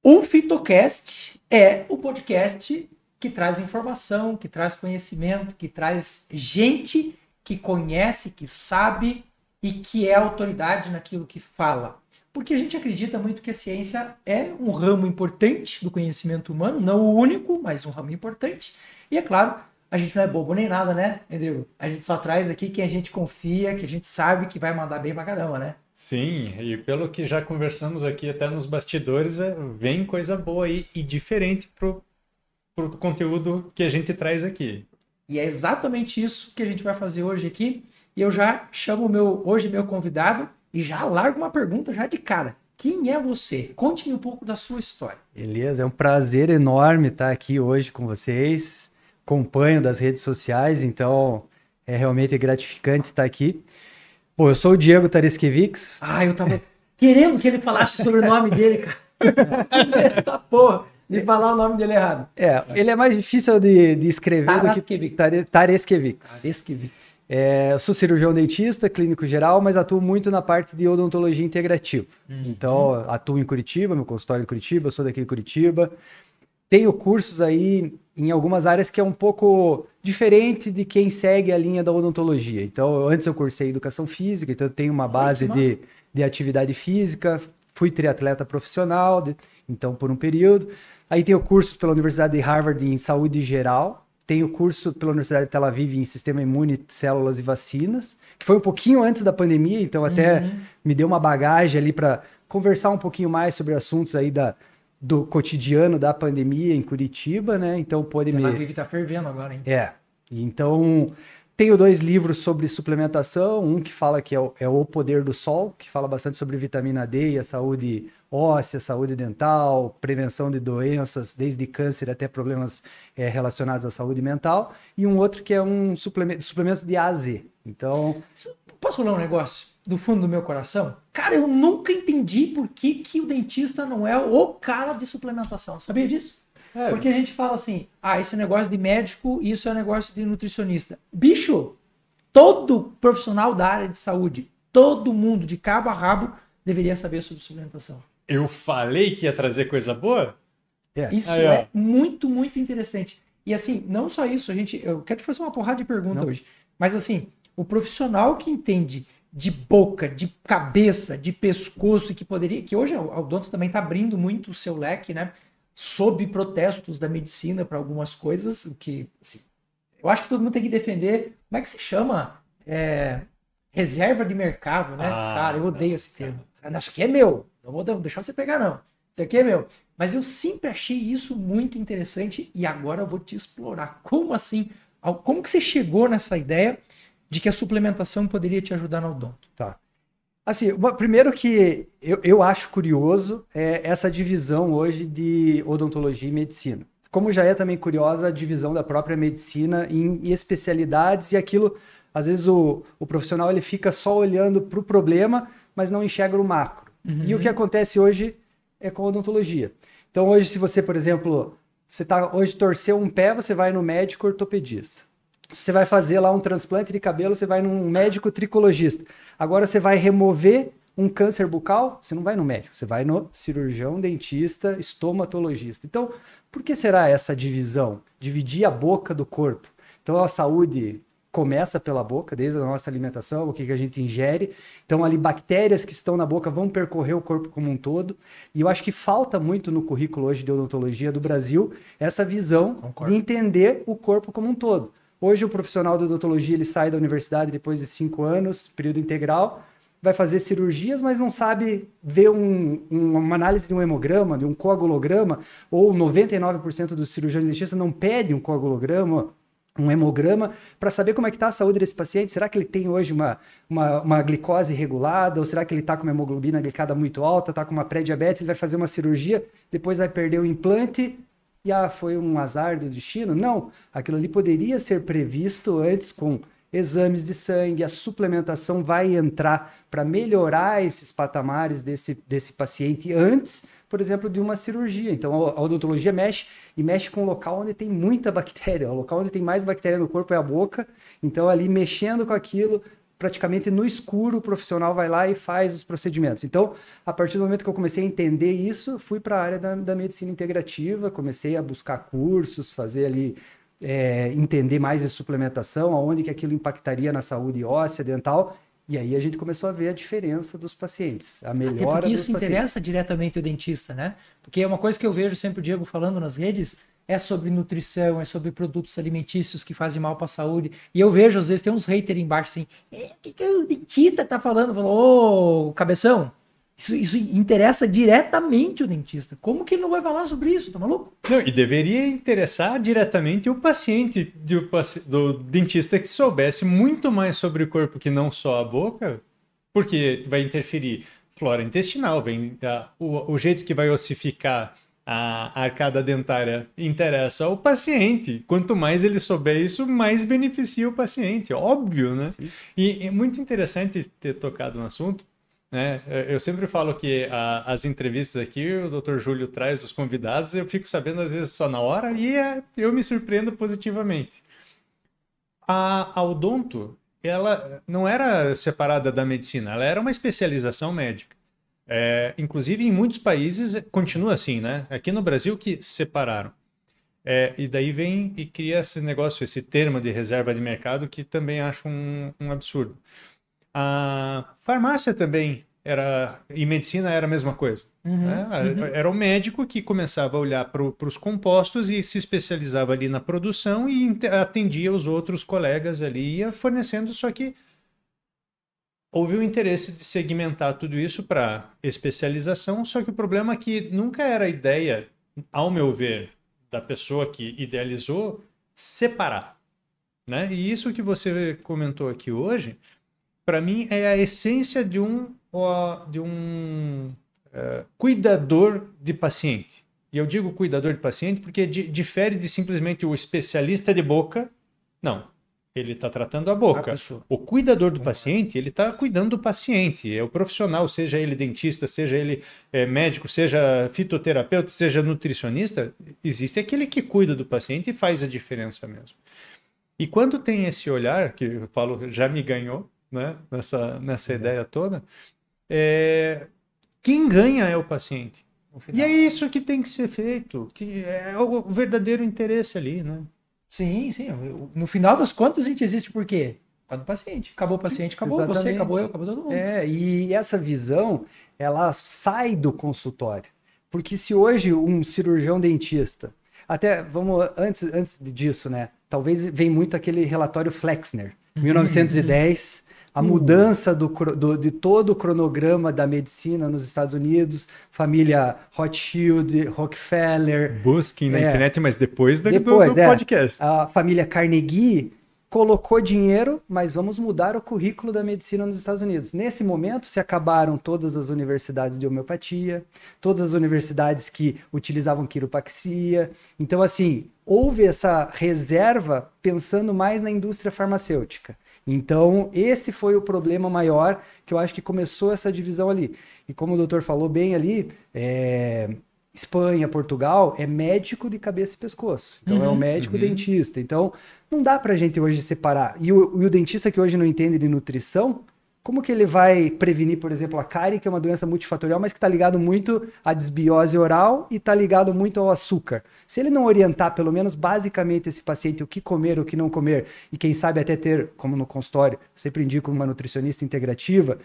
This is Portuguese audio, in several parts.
O Fitocast é o podcast que traz informação, que traz conhecimento, que traz gente que conhece, que sabe e que é autoridade naquilo que fala. Porque a gente acredita muito que a ciência é um ramo importante do conhecimento humano, não o único, mas um ramo importante. E é claro, a gente não é bobo nem nada, né, Rodrigo? A gente só traz aqui quem a gente confia, que a gente sabe que vai mandar bem pra caramba, né? Sim, e pelo que já conversamos aqui até nos bastidores, vem coisa boa aí e diferente pro conteúdo que a gente traz aqui. E é exatamente isso que a gente vai fazer hoje aqui. E eu já chamo hoje meu convidado e já largo uma pergunta já de cara. Quem é você? Conte-me um pouco da sua história. Beleza, é um prazer enorme estar aqui hoje com vocês. Acompanho das redes sociais, então é realmente gratificante estar aqui. Pô, eu sou o Diego Tareskevics. Ah, eu tava querendo que ele falasse sobre o nome dele, cara. Eita porra, de falar o nome dele errado. Ele é mais difícil de escrever do que Tareskevics. Tareskevics. Eu sou cirurgião dentista, clínico geral, mas atuo muito na parte de odontologia integrativa. Então, atuo em Curitiba, meu consultório é em Curitiba, eu sou daqui de Curitiba. Tenho cursos aí em algumas áreas que é um pouco diferente de quem segue a linha da odontologia. Então, antes eu cursei educação física, então eu tenho uma base de atividade física, fui triatleta profissional, então por um período. Aí tenho cursos pela Universidade de Harvard em saúde geral, tenho curso pela Universidade de Tel Aviv em sistema imune, células e vacinas, que foi um pouquinho antes da pandemia, então até me deu uma bagagem ali para conversar um pouquinho mais sobre assuntos aí do cotidiano da pandemia em Curitiba, né? Então pode Tel Aviv tá fervendo agora, hein? Então tenho 2 livros sobre suplementação, um que fala que é o Poder do Sol, que fala bastante sobre vitamina D e a saúde óssea, saúde dental, prevenção de doenças, desde câncer até problemas relacionados à saúde mental, e um outro que é um suplementos de A a Z. Então, posso falar um negócio do fundo do meu coração? Cara, eu nunca entendi por que o dentista não é o cara de suplementação. Sabia disso? Porque a gente fala assim, esse é negócio de médico, isso é negócio de nutricionista. Bicho, todo profissional da área de saúde, todo mundo, de cabo a rabo, deveria saber sobre suplementação. Eu falei que ia trazer coisa boa? Isso é muito, muito interessante. E assim, não só isso, eu quero te fazer uma porrada de pergunta hoje, mas assim, o profissional que entende de boca, de cabeça, de pescoço, que hoje o odonto também está abrindo muito o seu leque, né? Sob protestos da medicina para algumas coisas, o que, assim, eu acho que todo mundo tem que defender, como é que se chama? Reserva de mercado, né? Cara, eu odeio esse termo. Isso aqui é meu, não vou deixar você pegar, não. Isso aqui é meu. Mas eu sempre achei isso muito interessante e agora eu vou te explorar. Como assim? Como que você chegou nessa ideia de que a suplementação poderia te ajudar no odonto? Tá. Assim, primeiro que eu acho curioso é essa divisão hoje de odontologia e medicina. Como já é também curiosa a divisão da própria medicina em especialidades e aquilo, às vezes o profissional ele fica só olhando para o problema, mas não enxerga o macro. E o que acontece hoje é com a odontologia. Então hoje, se você, por exemplo, hoje torceu um pé, você vai no médico ortopedista. Se você vai fazer lá um transplante de cabelo, você vai num médico tricologista. Agora você vai remover um câncer bucal, você não vai no médico, você vai no cirurgião, dentista, estomatologista. Então, por que será essa divisão? Dividir a boca do corpo. Então, a saúde começa pela boca, desde a nossa alimentação, o que a gente ingere. Então, ali, bactérias que estão na boca vão percorrer o corpo como um todo. E eu acho que falta muito no currículo hoje de odontologia do Brasil essa visão de entender o corpo como um todo. Hoje o profissional de odontologia ele sai da universidade depois de 5 anos, período integral, vai fazer cirurgias, mas não sabe ver uma análise de um hemograma, de um coagulograma, ou 99% dos cirurgiões dentistas não pedem um coagulograma, um hemograma, para saber como é que está a saúde desse paciente. Será que ele tem hoje uma glicose regulada, ou será que ele está com uma hemoglobina glicada muito alta, está com uma pré-diabetes, ele vai fazer uma cirurgia, depois vai perder o implante, e foi um azar do destino? Não, aquilo ali poderia ser previsto antes com exames de sangue, a suplementação vai entrar para melhorar esses patamares desse paciente antes, por exemplo, de uma cirurgia. Então a odontologia mexe com o local onde tem muita bactéria, o local onde tem mais bactéria no corpo é a boca, então ali mexendo com aquilo, praticamente no escuro, o profissional vai lá e faz os procedimentos. Então, a partir do momento que eu comecei a entender isso, fui para a área da medicina integrativa, comecei a buscar cursos, fazer ali, entender mais de suplementação, aonde que aquilo impactaria na saúde óssea, dental, e aí a gente começou a ver a diferença dos pacientes, a melhora dos pacientes. Até porque isso interessa diretamente o dentista, né? Porque é uma coisa que eu vejo sempre o Diego falando nas redes, é sobre nutrição, é sobre produtos alimentícios que fazem mal para a saúde. E eu vejo, às vezes, tem uns haters embaixo assim, o que o dentista tá falando? Falou, ô, cabeção, isso interessa diretamente o dentista. Como que ele não vai falar sobre isso? Tá maluco? Não, e deveria interessar diretamente o paciente do dentista que soubesse muito mais sobre o corpo que não só a boca, porque vai interferir flora intestinal, o jeito que vai ossificar a arcada dentária interessa ao paciente. Quanto mais ele souber isso, mais beneficia o paciente. Óbvio, né? E é muito interessante ter tocado no assunto, né? Eu sempre falo que as entrevistas aqui, o Dr. Júlio traz os convidados, eu fico sabendo às vezes só na hora e eu me surpreendo positivamente. A odonto, ela não era separada da medicina, ela era uma especialização médica. Inclusive, em muitos países continua assim, né? Aqui no Brasil que separaram. E daí vem e cria esse negócio, esse termo de reserva de mercado, que também acho um absurdo. A farmácia também e medicina era a mesma coisa. Era o médico que começava a olhar para os compostos e se especializava ali na produção e atendia os outros colegas ali, ia fornecendo, só que houve o interesse de segmentar tudo isso para especialização, só que o problema é que nunca era a ideia, ao meu ver, da pessoa que idealizou, separar, né? E isso que você comentou aqui hoje, para mim, é a essência de um cuidador de paciente. E eu digo cuidador de paciente porque difere de simplesmente o especialista de boca. Não. Ele está tratando a boca. O cuidador do paciente, ele está cuidando do paciente. É o profissional, seja ele dentista, seja ele médico, seja fitoterapeuta, seja nutricionista, existe aquele que cuida do paciente e faz a diferença mesmo. E quando tem esse olhar, que eu falo, já me ganhou, né, nessa ideia toda, quem ganha é o paciente. E é isso que tem que ser feito, que é o verdadeiro interesse ali, né? Sim. No final das contas, a gente existe por quê? Por causa do paciente. Acabou o paciente, acabou Exatamente. Você, acabou eu, acabou todo mundo. E essa visão, ela sai do consultório. Porque se hoje um cirurgião dentista, até, vamos, antes disso, né? Talvez vem muito aquele relatório Flexner, 1910, a mudança de todo o cronograma da medicina nos Estados Unidos, família Rothschild, Rockefeller. Busquem na internet, mas depois do podcast. A família Carnegie colocou dinheiro, mas vamos mudar o currículo da medicina nos Estados Unidos. Nesse momento, se acabaram todas as universidades de homeopatia, todas as universidades que utilizavam quiropraxia. Então, assim, houve essa reserva pensando mais na indústria farmacêutica. Então, esse foi o problema maior que eu acho que começou essa divisão ali. E como o doutor falou bem ali, Espanha, Portugal, é médico de cabeça e pescoço. Então, é o médico dentista. Então, não dá pra gente hoje separar. E o dentista que hoje não entende de nutrição, como que ele vai prevenir, por exemplo, a cárie, que é uma doença multifatorial, mas que está ligado muito à desbiose oral e está ligado muito ao açúcar. Se ele não orientar, pelo menos basicamente, esse paciente o que comer, o que não comer, e quem sabe até ter, como no consultório, sempre indico uma nutricionista integrativa,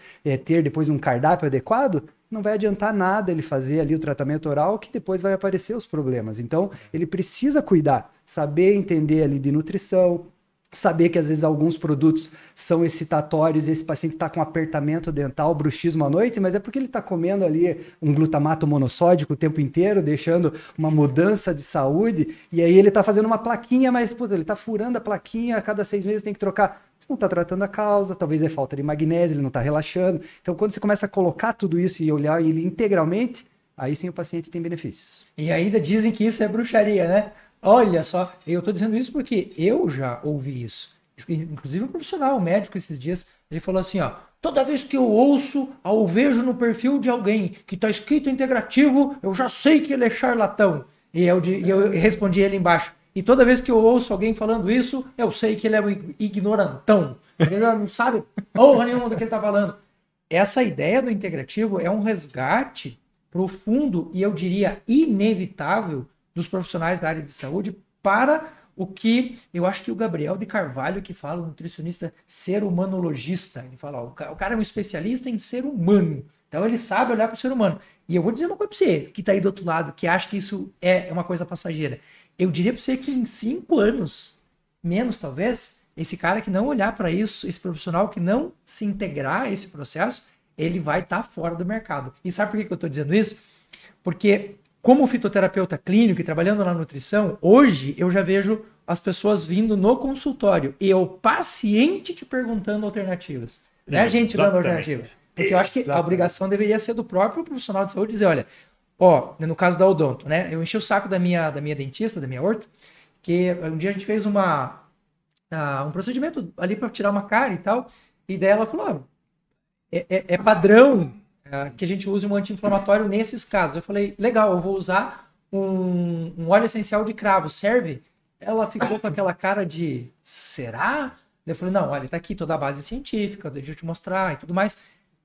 ter depois um cardápio adequado, não vai adiantar nada ele fazer ali o tratamento oral, que depois vai aparecer os problemas. Então, ele precisa cuidar, saber entender ali de nutrição, saber que às vezes alguns produtos são excitatórios e esse paciente está com apertamento dental, bruxismo à noite, mas é porque ele está comendo ali um glutamato monossódico o tempo inteiro, deixando uma mudança de saúde, e aí ele está fazendo uma plaquinha, mas ele está furando a plaquinha, a cada 6 meses tem que trocar. Não está tratando a causa, talvez é falta de magnésio, ele não está relaxando. Então, quando você começa a colocar tudo isso e olhar ele integralmente, aí sim o paciente tem benefícios. E ainda dizem que isso é bruxaria, né? Olha só, eu estou dizendo isso porque eu já ouvi isso. Inclusive um profissional, um médico esses dias, ele falou assim, ó, toda vez que eu ouço ou vejo no perfil de alguém que está escrito integrativo, eu já sei que ele é charlatão. E eu respondi ele embaixo, E toda vez que eu ouço alguém falando isso, eu sei que ele é um ignorantão. Ele não sabe porra nenhuma do que ele está falando. Essa ideia do integrativo é um resgate profundo e eu diria inevitável dos profissionais da área de saúde para o que eu acho que o Gabriel de Carvalho que fala, o nutricionista ser humanologista, ele fala, ó, o cara é um especialista em ser humano, então ele sabe olhar para o ser humano. E eu vou dizer uma coisa para você, que está aí do outro lado, que acha que isso é uma coisa passageira. Eu diria para você que em 5 anos, menos talvez, esse cara que não olhar para isso, esse profissional que não se integrar a esse processo, ele vai estar fora do mercado. E sabe por que eu estou dizendo isso? Porque como fitoterapeuta clínico e trabalhando na nutrição, hoje eu já vejo as pessoas vindo no consultório e o paciente te perguntando alternativas. Não é a gente dando alternativas. Porque eu acho que a obrigação deveria ser do próprio profissional de saúde dizer, olha, ó, no caso da odonto, né? Eu enchi o saco da minha dentista, da minha orto, que um dia a gente fez um procedimento ali para tirar uma cárie e tal, e daí ela falou, é padrão que a gente use um anti-inflamatório nesses casos. Eu falei, legal, eu vou usar um óleo essencial de cravo, serve? Ela ficou com aquela cara de, será? Eu falei, não, olha, tá aqui toda a base científica, deixa eu te mostrar e tudo mais.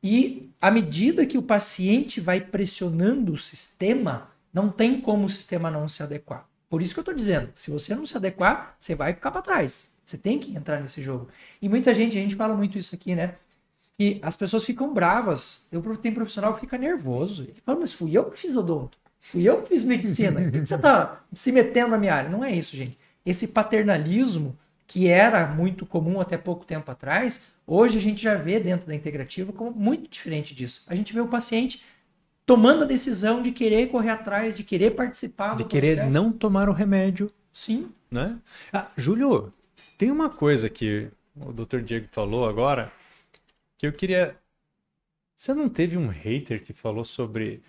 E à medida que o paciente vai pressionando o sistema, não tem como o sistema não se adequar. Por isso que eu tô dizendo, se você não se adequar, você vai ficar para trás. Você tem que entrar nesse jogo. E muita gente, a gente fala muito isso aqui, né? Que as pessoas ficam bravas. Tem profissional que fica nervoso. Ele fala, mas fui eu que fiz odonto. Fui eu que fiz medicina. Por que você tá se metendo na minha área? Não é isso, gente. Esse paternalismo, que era muito comum até pouco tempo atrás, hoje a gente já vê dentro da integrativa como muito diferente disso. A gente vê o paciente tomando a decisão de querer correr atrás, de querer participar do processo. De querer não tomar o remédio. Sim. Né? Júlio, tem uma coisa que o Dr. Diego falou agora, que eu queria... Você não teve um hater que falou sobre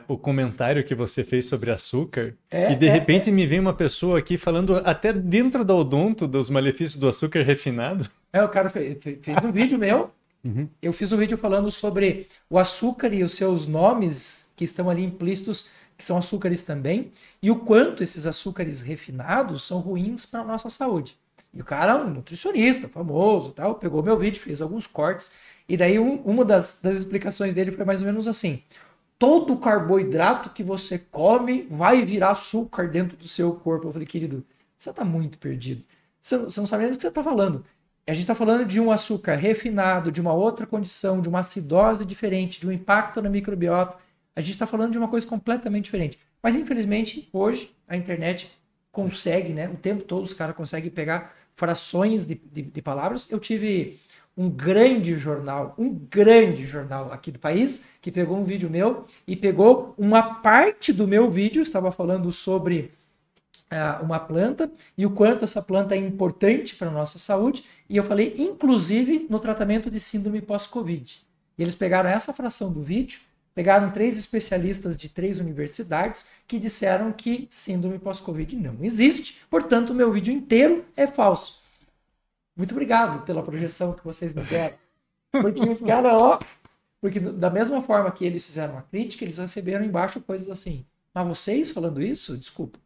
o comentário que você fez sobre açúcar? E de repente me vem uma pessoa aqui falando até dentro da odonto dos malefícios do açúcar refinado? O cara fez um vídeo meu. Uhum. Eu fiz um vídeo falando sobre o açúcar e os seus nomes que estão ali implícitos, que são açúcares também, e o quanto esses açúcares refinados são ruins para a nossa saúde. E o cara, um nutricionista famoso, tal, pegou meu vídeo, fez alguns cortes, e daí uma das explicações dele foi mais ou menos assim: todo carboidrato que você come vai virar açúcar dentro do seu corpo. Eu falei, querido, você está muito perdido. Você não sabe nem do que você está falando. A gente está falando de um açúcar refinado, de uma outra condição, de uma acidose diferente, de um impacto na microbiota. A gente está falando de uma coisa completamente diferente. Mas, infelizmente, hoje a internet consegue, né? O tempo todo os caras conseguem pegar frações de palavras. Eu tive um grande jornal aqui do país, que pegou um vídeo meu e pegou uma parte do meu vídeo, estava falando sobre uma planta e o quanto essa planta é importante para a nossa saúde, e eu falei, inclusive, no tratamento de síndrome pós-Covid. E eles pegaram essa fração do vídeo, pegaram 3 especialistas de 3 universidades que disseram que síndrome pós-Covid não existe, portanto, o meu vídeo inteiro é falso. Muito obrigado pela projeção que vocês me deram. Porque os caras, porque da mesma forma que eles fizeram a crítica, eles receberam embaixo coisas assim. Mas vocês falando isso, desculpa,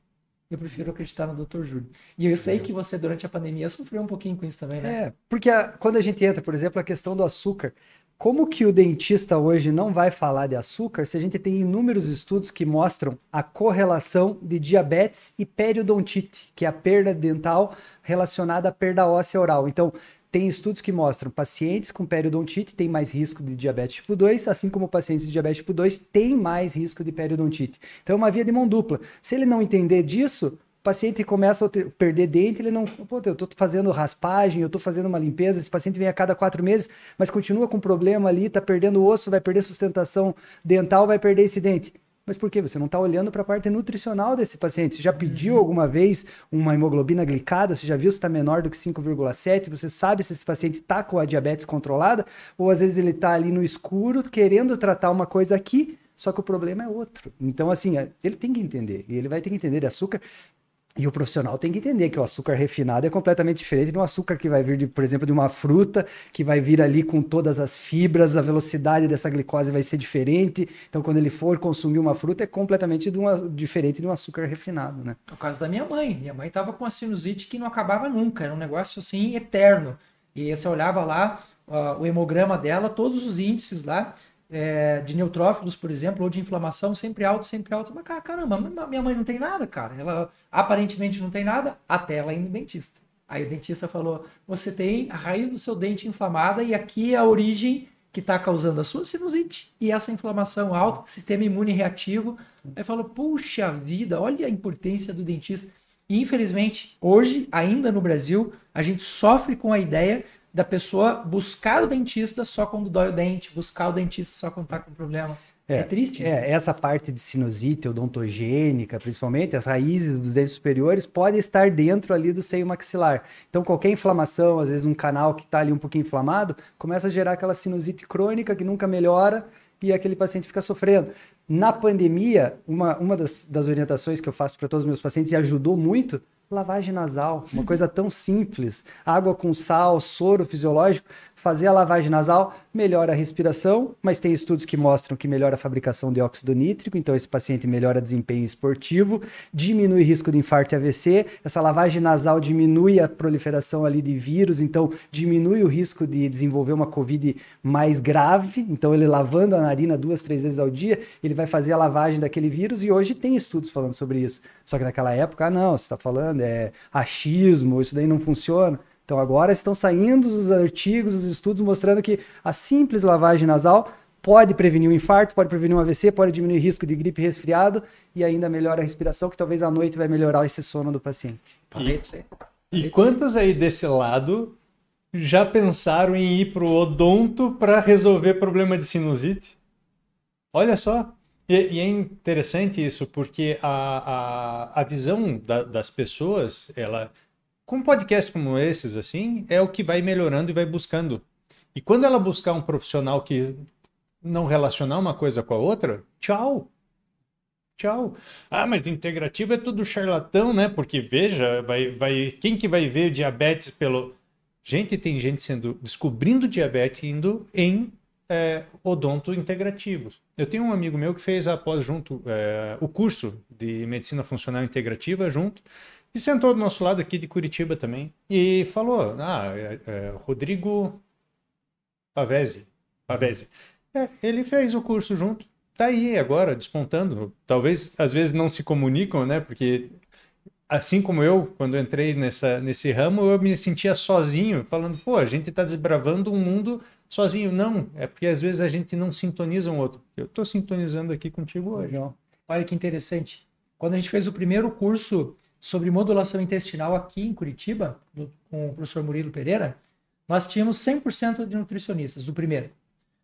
eu prefiro acreditar no Dr. Júlio. E eu sei que você, durante a pandemia, sofreu um pouquinho com isso também, né? Porque quando a gente entra, por exemplo, a questão do açúcar, como que o dentista hoje não vai falar de açúcar se a gente tem inúmeros estudos que mostram a correlação de diabetes e periodontite, que é a perda dental relacionada à perda óssea oral. Então, tem estudos que mostram pacientes com periodontite têm mais risco de diabetes tipo 2, assim como pacientes de diabetes tipo 2 têm mais risco de periodontite. Então, é uma via de mão dupla. Se ele não entender disso, o paciente começa a perder dente, ele não... Pô, eu estou fazendo raspagem, eu estou fazendo uma limpeza, esse paciente vem a cada 4 meses, mas continua com problema ali, está perdendo osso, vai perder sustentação dental, vai perder esse dente. Mas por quê? Você não está olhando para a parte nutricional desse paciente. Você já pediu alguma vez uma hemoglobina glicada? Você já viu se está menor do que 5,7? Você sabe se esse paciente está com a diabetes controlada? Ou às vezes ele está ali no escuro querendo tratar uma coisa aqui, só que o problema é outro. Então, assim, ele tem que entender. E ele vai ter que entender de açúcar. E o profissional tem que entender que o açúcar refinado é completamente diferente de um açúcar que vai vir, por exemplo, de uma fruta, que vai vir ali com todas as fibras, a velocidade dessa glicose vai ser diferente. Então, quando ele for consumir uma fruta, é completamente diferente de um açúcar refinado, né? É o caso da minha mãe. Minha mãe estava com uma sinusite que não acabava nunca, era um negócio assim eterno. E você olhava lá o hemograma dela, todos os índices lá, de neutrófilos, por exemplo, ou de inflamação, sempre alto, sempre alto. Mas, caramba, minha mãe não tem nada, cara. Ela aparentemente não tem nada, até ela ir no dentista. Aí o dentista falou, você tem a raiz do seu dente inflamada e aqui é a origem que está causando a sua sinusite e essa inflamação alta, sistema imune reativo. Aí falou, puxa vida, olha a importância do dentista. E, infelizmente, hoje, ainda no Brasil, a gente sofre com a ideia da pessoa buscar o dentista só quando dói o dente, buscar o dentista só quando está com problema. É triste isso. Essa parte de sinusite odontogênica, principalmente, as raízes dos dentes superiores, podem estar dentro ali do seio maxilar. Então, qualquer inflamação, às vezes um canal que está ali um pouquinho inflamado, começa a gerar aquela sinusite crônica que nunca melhora e aquele paciente fica sofrendo. Na pandemia, uma das orientações que eu faço para todos os meus pacientes e ajudou muito, lavagem nasal, uma coisa tão simples, água com sal, soro fisiológico, fazer a lavagem nasal melhora a respiração, mas tem estudos que mostram que melhora a fabricação de óxido nítrico, então esse paciente melhora desempenho esportivo, diminui o risco de infarto e AVC, essa lavagem nasal diminui a proliferação ali de vírus, então diminui o risco de desenvolver uma COVID mais grave, então ele lavando a narina 2, 3 vezes ao dia, ele vai fazer a lavagem daquele vírus e hoje tem estudos falando sobre isso. Só que naquela época, não, você está falando, é achismo, isso daí não funciona. Então agora estão saindo os artigos, os estudos mostrando que a simples lavagem nasal pode prevenir um infarto, pode prevenir um AVC, pode diminuir o risco de gripe e resfriado e ainda melhora a respiração, que talvez à noite vai melhorar esse sono do paciente. E quantos aí desse lado já pensaram em ir para o odonto para resolver problema de sinusite? Olha só. E é interessante isso, porque a visão das pessoas, ela... Com podcasts como esses, assim, é o que vai melhorando e vai buscando. E quando ela buscar um profissional que não relacionar uma coisa com a outra, tchau. Tchau. Ah, mas integrativo é tudo charlatão, né? Porque, veja, quem que vai ver diabetes pelo... Gente, tem gente descobrindo diabetes indo em odonto integrativos. Eu tenho um amigo meu que fez após junto o curso de medicina funcional integrativa junto, e sentou do nosso lado aqui de Curitiba também. E falou, Rodrigo Pavese. Ele fez o curso junto. Tá aí agora, despontando. Talvez, às vezes, não se comunicam, né? Porque, assim como eu, quando entrei nesse ramo, eu me sentia sozinho, falando, pô, a gente tá desbravando um mundo sozinho. Não, é porque, às vezes, a gente não sintoniza um outro. Eu tô sintonizando aqui contigo hoje. Olha que interessante. Quando a gente fez o primeiro curso sobre modulação intestinal aqui em Curitiba, com o professor Murilo Pereira, nós tínhamos 100% de nutricionistas, do primeiro.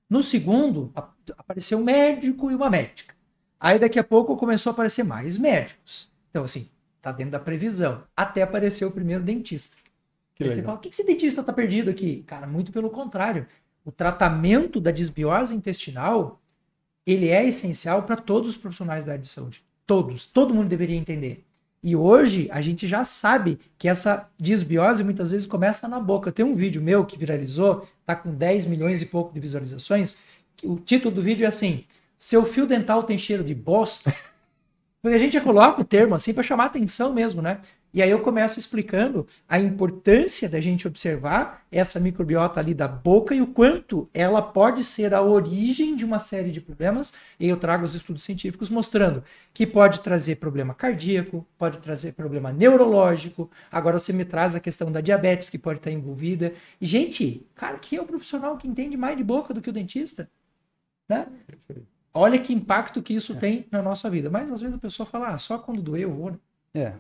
No segundo, apareceu um médico e uma médica. Aí, daqui a pouco, começou a aparecer mais médicos. Então, assim, tá dentro da previsão. Até apareceu o primeiro dentista. Aí você fala, o que esse dentista tá perdido aqui? Cara, muito pelo contrário. O tratamento da disbiose intestinal, ele é essencial para todos os profissionais da área de saúde. Todo mundo deveria entender. E hoje a gente já sabe que essa disbiose muitas vezes começa na boca. Tem um vídeo meu que viralizou, tá com 10 milhões e pouco de visualizações. O título do vídeo é assim: seu fio dental tem cheiro de bosta? Porque a gente já coloca o termo assim para chamar atenção mesmo, né? E aí eu começo explicando a importância da gente observar essa microbiota ali da boca e o quanto ela pode ser a origem de uma série de problemas. E eu trago os estudos científicos mostrando que pode trazer problema cardíaco, pode trazer problema neurológico. Agora você me traz a questão da diabetes que pode estar envolvida. E, gente, cara, quem é o profissional que entende mais de boca do que o dentista? Né? Olha que impacto que isso tem na nossa vida. Mas às vezes a pessoa fala, só quando doer eu vou, né?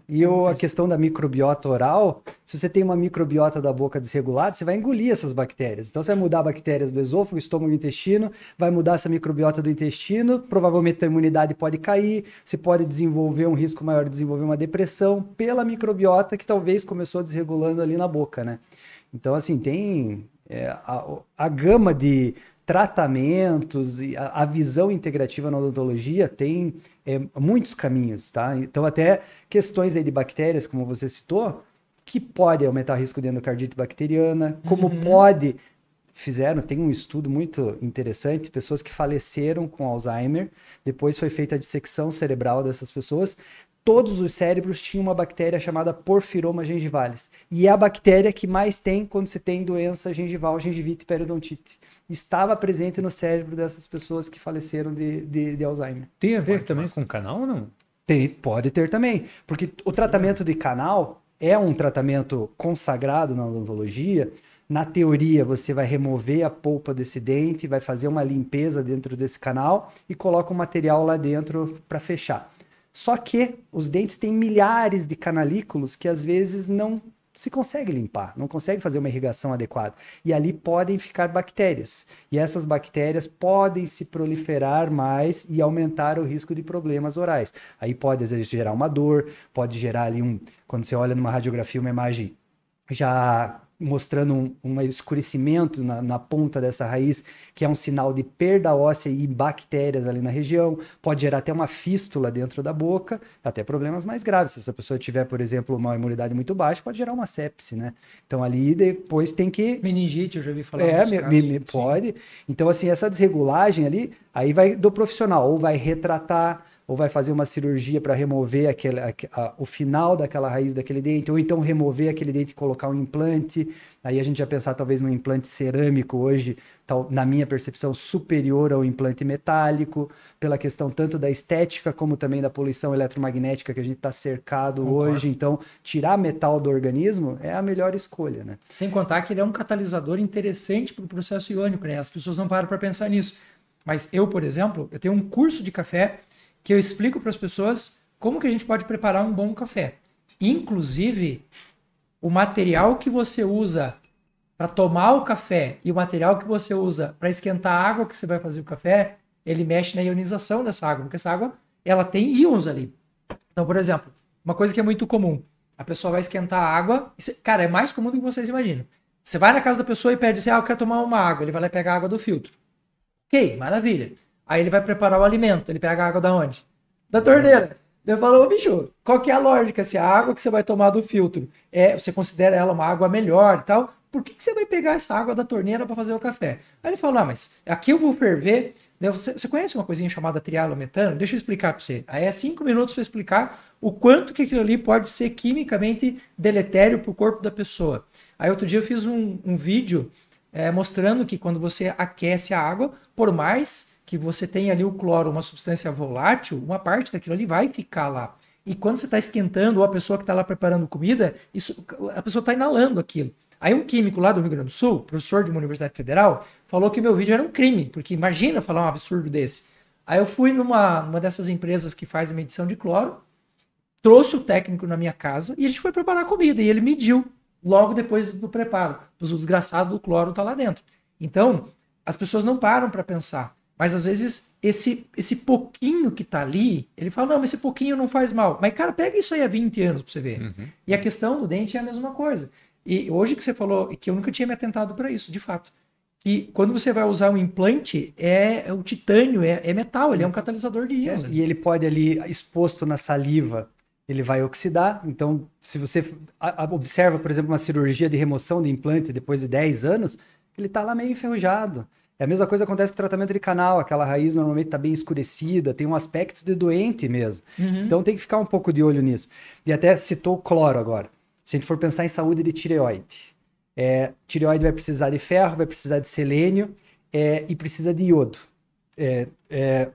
E a questão da microbiota oral, se você tem uma microbiota da boca desregulada, você vai engolir essas bactérias. Então você vai mudar bactérias do esôfago, estômago e intestino, vai mudar essa microbiota do intestino, provavelmente a imunidade pode cair, você pode desenvolver um risco maior de desenvolver uma depressão pela microbiota que talvez começou desregulando ali na boca, né? Então, assim, tem a gama de tratamentos e a visão integrativa na odontologia tem muitos caminhos, tá? Então, até questões aí de bactérias, como você citou, que pode aumentar o risco de endocardite bacteriana, como tem um estudo muito interessante, pessoas que faleceram com Alzheimer, depois foi feita a dissecção cerebral dessas pessoas, todos os cérebros tinham uma bactéria chamada Porphyromas gingivalis, e é a bactéria que mais tem quando se tem doença gengival, gengivite e periodontite. Estava presente no cérebro dessas pessoas que faleceram de Alzheimer. Tem a ver também com canal ou não? Pode ter também, porque o tratamento de canal é um tratamento consagrado na odontologia. Na teoria, você vai remover a polpa desse dente, vai fazer uma limpeza dentro desse canal e coloca um material lá dentro para fechar. Só que os dentes têm milhares de canalículos que às vezes não se consegue limpar, não consegue fazer uma irrigação adequada. E ali podem ficar bactérias. E essas bactérias podem se proliferar mais e aumentar o risco de problemas orais. Aí pode, às vezes, gerar uma dor, pode gerar ali quando você olha numa radiografia, uma imagem já mostrando um escurecimento na ponta dessa raiz, que é um sinal de perda óssea e bactérias ali na região, pode gerar até uma fístula dentro da boca, até problemas mais graves. Se essa pessoa tiver, por exemplo, uma imunidade muito baixa, pode gerar uma sepse, né? Então ali depois tem que... Meningite, eu já vi falar. Pode. Então assim, essa desregulagem ali, aí vai do profissional, ou vai retratar, ou vai fazer uma cirurgia para remover o final daquela raiz daquele dente, ou então remover aquele dente e colocar um implante. Aí a gente já pensar talvez num implante cerâmico hoje, na minha percepção, superior ao implante metálico, pela questão tanto da estética como também da poluição eletromagnética que a gente está cercado hoje. Então, tirar metal do organismo é a melhor escolha, né? Sem contar que ele é um catalisador interessante para o processo iônico, né? As pessoas não param para pensar nisso. Mas eu, por exemplo, eu tenho um curso de café que eu explico para as pessoas como que a gente pode preparar um bom café. Inclusive, o material que você usa para tomar o café e o material que você usa para esquentar a água que você vai fazer o café, ele mexe na ionização dessa água, porque essa água ela tem íons ali. Então, por exemplo, uma coisa que é muito comum, a pessoa vai esquentar a água, cara, é mais comum do que vocês imaginam. Você vai na casa da pessoa e pede assim, eu quero tomar uma água, ele vai lá pegar a água do filtro. Ok, maravilha. Aí ele vai preparar o alimento. Ele pega a água da onde? Da torneira. Eu falo, bicho, qual que é a lógica? Se a água que você vai tomar do filtro, você considera ela uma água melhor e tal, por que você vai pegar essa água da torneira para fazer o café? Aí ele fala, mas aqui eu vou ferver. Você conhece uma coisinha chamada trialometano? Deixa eu explicar para você. Aí é 5 minutos para explicar o quanto que aquilo ali pode ser quimicamente deletério para o corpo da pessoa. Aí outro dia eu fiz um vídeo mostrando que quando você aquece a água, por mais que você tenha ali o cloro, uma substância volátil, uma parte daquilo ali vai ficar lá. E quando você está esquentando, ou a pessoa que está lá preparando comida, a pessoa está inalando aquilo. Aí um químico lá do Rio Grande do Sul, professor de uma universidade federal, falou que meu vídeo era um crime, porque imagina falar um absurdo desse. Aí eu fui numa dessas empresas que faz a medição de cloro, trouxe o técnico na minha casa e a gente foi preparar a comida. E ele mediu logo depois do preparo. O desgraçado do cloro está lá dentro. Então, as pessoas não param para pensar. Mas às vezes esse pouquinho que tá ali, ele fala, não, mas esse pouquinho não faz mal. Mas, cara, pega isso aí há 20 anos pra você ver. Uhum. E a questão do dente é a mesma coisa. E hoje que você falou, que eu nunca tinha me atentado para isso, de fato. Que quando você vai usar um implante, o titânio, é metal, ele é um catalisador de íons. E ele pode ali, exposto na saliva, ele vai oxidar. Então, se você observa, por exemplo, uma cirurgia de remoção de implante depois de 10 anos, ele tá lá meio enferrujado. A mesma coisa acontece com o tratamento de canal, aquela raiz normalmente está bem escurecida, tem um aspecto de doente mesmo. Uhum. Então tem que ficar um pouco de olho nisso. E até citou o cloro agora. Se a gente for pensar em saúde de tireoide, tireoide vai precisar de ferro, vai precisar de selênio e precisa de iodo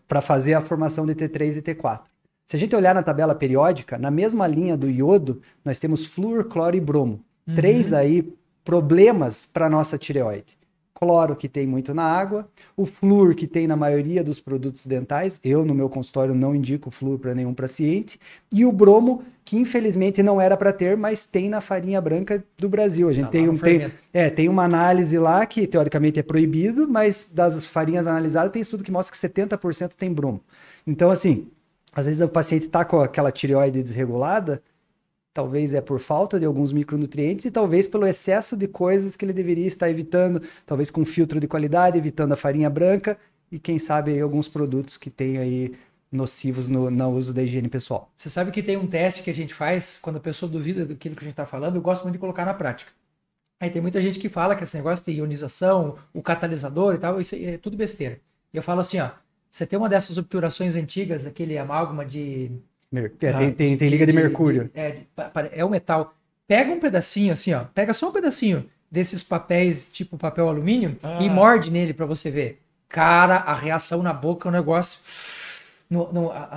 para fazer a formação de T3 e T4. Se a gente olhar na tabela periódica, na mesma linha do iodo, nós temos flúor, cloro e bromo. Uhum. 3 aí problemas para a nossa tireoide. Cloro, que tem muito na água, o flúor, que tem na maioria dos produtos dentais, eu no meu consultório não indico flúor para nenhum paciente, e o bromo, que infelizmente não era para ter, mas tem na farinha branca do Brasil. A gente tem uma análise lá que teoricamente é proibido, mas das farinhas analisadas tem estudo que mostra que 70% tem bromo. Então assim, às vezes o paciente está com aquela tireoide desregulada, talvez é por falta de alguns micronutrientes e talvez pelo excesso de coisas que ele deveria estar evitando, talvez com filtro de qualidade, evitando a farinha branca e quem sabe aí alguns produtos que tem aí nocivos no uso da higiene pessoal. Você sabe que tem um teste que a gente faz quando a pessoa duvida daquilo que a gente está falando, eu gosto muito de colocar na prática. Aí tem muita gente que fala que esse negócio de ionização, o catalisador e tal, isso é tudo besteira. E eu falo assim, ó, você tem uma dessas obturações antigas, aquele amálgama de... Tem liga de mercúrio. É o metal. Pega um pedacinho assim, ó, pega só um pedacinho desses papéis, tipo papel alumínio, e morde nele para você ver. Cara, a reação na boca é um negócio...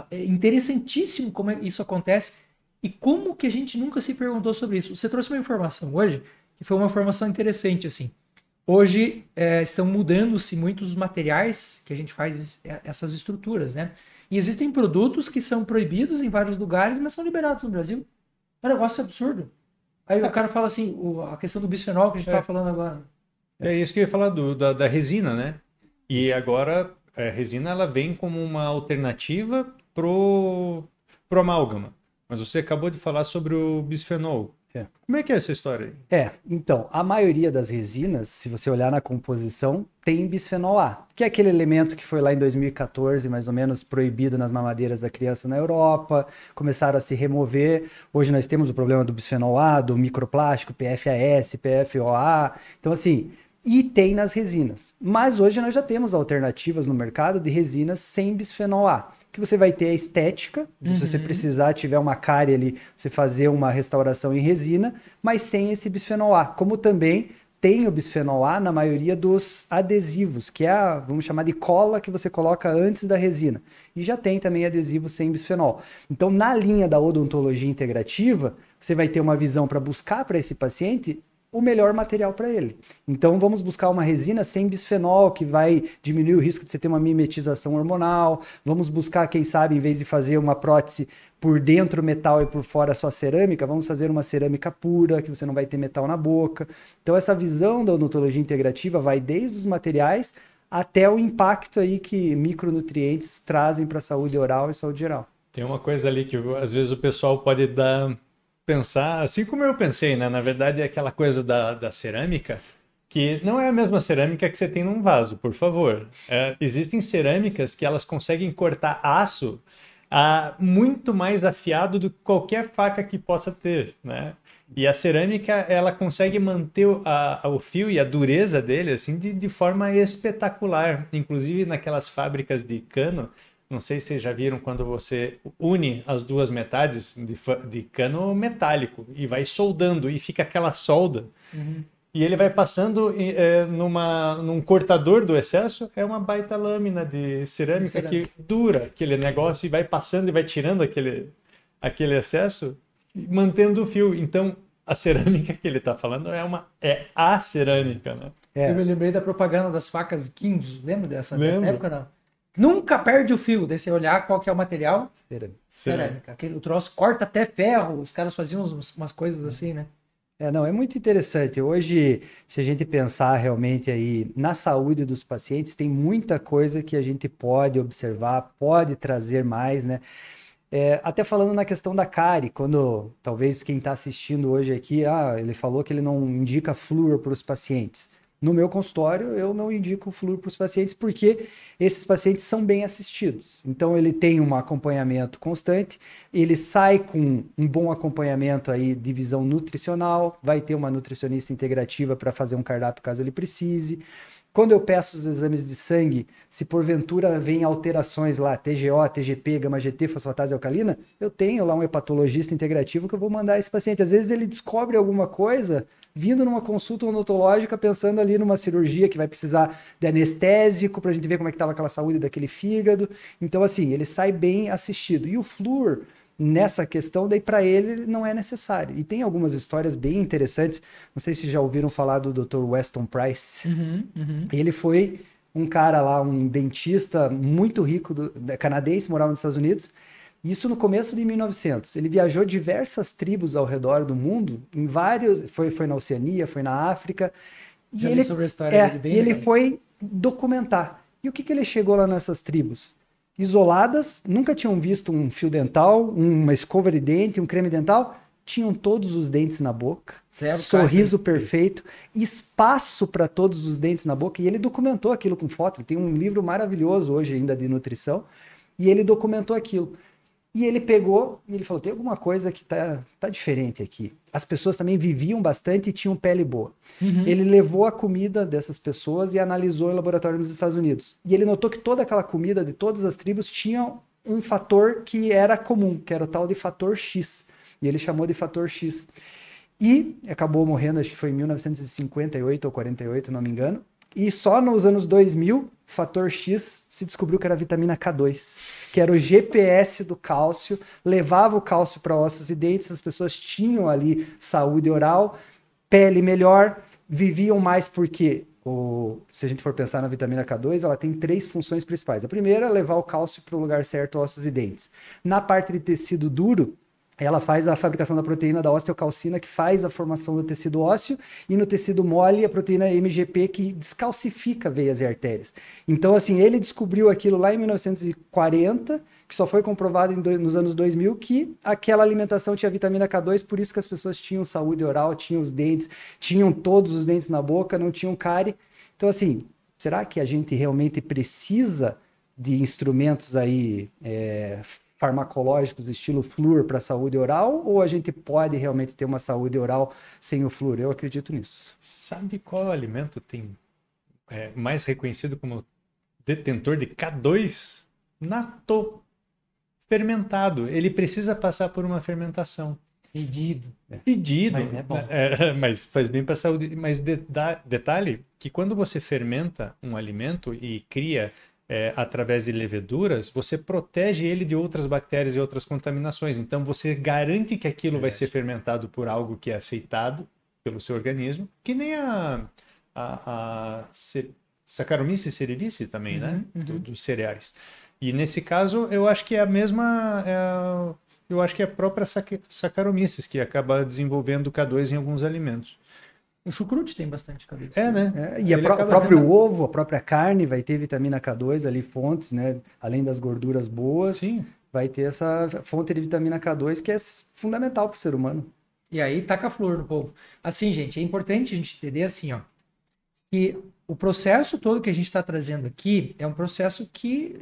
É interessantíssimo como isso acontece e como que a gente nunca se perguntou sobre isso. Você trouxe uma informação hoje que foi uma informação interessante, assim. Hoje estão mudando-se muitos os materiais que a gente faz essas estruturas, né? E existem produtos que são proibidos em vários lugares, mas são liberados no Brasil. É um negócio absurdo. Aí o cara fala assim, a questão do bisfenol que a gente estava falando agora. É isso que eu ia falar da resina, né? E agora a resina ela vem como uma alternativa pro amálgama. Mas você acabou de falar sobre o bisfenol. Como é que é essa história aí? Então, a maioria das resinas, se você olhar na composição, tem bisfenol A, que é aquele elemento que foi lá em 2014, mais ou menos, proibido nas mamadeiras da criança na Europa, começaram a se remover. Hoje nós temos o problema do bisfenol A, do microplástico, PFAS, PFOA. Então, assim, e tem nas resinas. Mas hoje nós já temos alternativas no mercado de resinas sem bisfenol A. Que você vai ter a estética, se você precisar, tiver uma cárie ali, você fazer uma restauração em resina, mas sem esse bisfenol A. Como também tem o bisfenol A na maioria dos adesivos, que é vamos chamar de cola que você coloca antes da resina. E já tem também adesivo sem bisfenol. Então, na linha da odontologia integrativa, você vai ter uma visão para buscar para esse paciente o melhor material para ele. Então vamos buscar uma resina sem bisfenol, que vai diminuir o risco de você ter uma mimetização hormonal. Vamos buscar, quem sabe, em vez de fazer uma prótese por dentro metal e por fora só cerâmica, vamos fazer uma cerâmica pura, que você não vai ter metal na boca. Então essa visão da odontologia integrativa vai desde os materiais até o impacto aí que micronutrientes trazem para a saúde oral e saúde geral. Tem uma coisa ali que às vezes o pessoal pode pensar, assim como eu pensei, né? Na verdade é aquela coisa da cerâmica, que não é a mesma cerâmica que você tem num vaso, por favor. Existem cerâmicas que elas conseguem cortar aço muito mais afiado do que qualquer faca que possa ter, né? E a cerâmica, ela consegue manter o fio e a dureza dele assim, de forma espetacular. Inclusive naquelas fábricas de cano, não sei se vocês já viram quando você une as duas metades de cano metálico e vai soldando e fica aquela solda. E ele vai passando num cortador do excesso, é uma baita lâmina de cerâmica que dura aquele negócio e vai passando e vai tirando aquele excesso, mantendo o fio. Então, a cerâmica que ele está falando é a cerâmica, né? Eu me lembrei da propaganda das facas Kinds, lembra dessa época, não? Nunca perde o fio, daí você olhar qual que é o material. Cerâmica. O troço corta até ferro, os caras faziam umas coisas assim, né? É muito interessante. Hoje, se a gente pensar realmente aí na saúde dos pacientes, tem muita coisa que a gente pode observar, pode trazer mais, né? Até falando na questão da cárie, quando talvez quem está assistindo hoje aqui, ele falou que ele não indica flúor para os pacientes. No meu consultório, eu não indico flúor para os pacientes porque esses pacientes são bem assistidos. Então, ele tem um acompanhamento constante, ele sai com um bom acompanhamento aí de visão nutricional, vai ter uma nutricionista integrativa para fazer um cardápio caso ele precise. Quando eu peço os exames de sangue, se porventura vem alterações lá, TGO, TGP, gama-GT, fosfatase alcalina, eu tenho lá um hepatologista integrativo que eu vou mandar esse paciente. Às vezes ele descobre alguma coisa vindo numa consulta odontológica, pensando ali numa cirurgia que vai precisar de anestésico para a gente ver como é que estava aquela saúde daquele fígado. Então, assim, ele sai bem assistido. E o flúor, nessa questão, daí para ele não é necessário. E tem algumas histórias bem interessantes. Não sei se já ouviram falar do Dr. Weston Price. Ele foi um cara lá, um dentista muito rico, canadense, morava nos Estados Unidos. Isso no começo de 1900. Ele viajou diversas tribos ao redor do mundo, em vários, foi na Oceania, foi na África. Já li sobre a história dele bem e ele foi documentar. E o que ele chegou lá nessas tribos? Isoladas, nunca tinham visto um fio dental, uma escova de dente, um creme dental, tinham todos os dentes na boca, Zero sorriso perfeito, espaço para todos os dentes na boca, e ele documentou aquilo com foto. Ele tem um livro maravilhoso hoje ainda de nutrição, e ele documentou aquilo. E ele pegou e ele falou, tem alguma coisa que tá diferente aqui. As pessoas também viviam bastante e tinham pele boa. Ele levou a comida dessas pessoas e analisou em laboratório nos Estados Unidos. E ele notou que toda aquela comida de todas as tribos tinha um fator que era comum, que era o tal de fator X. E ele chamou de fator X. E acabou morrendo, acho que foi em 1958 ou 48, não me engano. E só nos anos 2000, fator X se descobriu que era a vitamina K2, que era o GPS do cálcio, levava o cálcio para ossos e dentes, as pessoas tinham ali saúde oral, pele melhor, viviam mais porque, se a gente for pensar na vitamina K2, ela tem 3 funções principais. A primeira é levar o cálcio para o lugar certo, ossos e dentes. Na parte de tecido duro, ela faz a fabricação da proteína da osteocalcina, que faz a formação do tecido ósseo, e no tecido mole, a proteína MGP, que descalcifica veias e artérias. Então, assim, ele descobriu aquilo lá em 1940, que só foi comprovado nos anos 2000, que aquela alimentação tinha vitamina K2, por isso que as pessoas tinham saúde oral, tinham os dentes, tinham todos os dentes na boca, não tinham cárie. Então, assim, será que a gente realmente precisa de instrumentos aí farmacológicos estilo flúor para saúde oral, ou a gente pode realmente ter uma saúde oral sem o flúor? Eu acredito nisso. Sabe qual alimento tem mais reconhecido como detentor de K2? Natô. Fermentado. Ele precisa passar por uma fermentação. Pedido. Mas é bom. Mas faz bem para a saúde. Mas detalhe que quando você fermenta um alimento e cria através de leveduras, você protege ele de outras bactérias e outras contaminações. Então, você garante que aquilo vai ser fermentado por algo que é aceitado pelo seu organismo, que nem a Saccharomyces cerevisiae também, né? Dos cereais. E nesse caso, eu acho que é a mesma... eu acho que é a própria Saccharomyces que acaba desenvolvendo K2 em alguns alimentos. O chucrute tem bastante K2. Né? E o próprio ovo, a própria carne vai ter vitamina K2 ali, fontes, né? Além das gorduras boas, sim, vai ter essa fonte de vitamina K2 que é fundamental para o ser humano. E aí taca flúor no povo. Assim, gente, é importante a gente entender assim, ó, que o processo todo que a gente está trazendo aqui é um processo que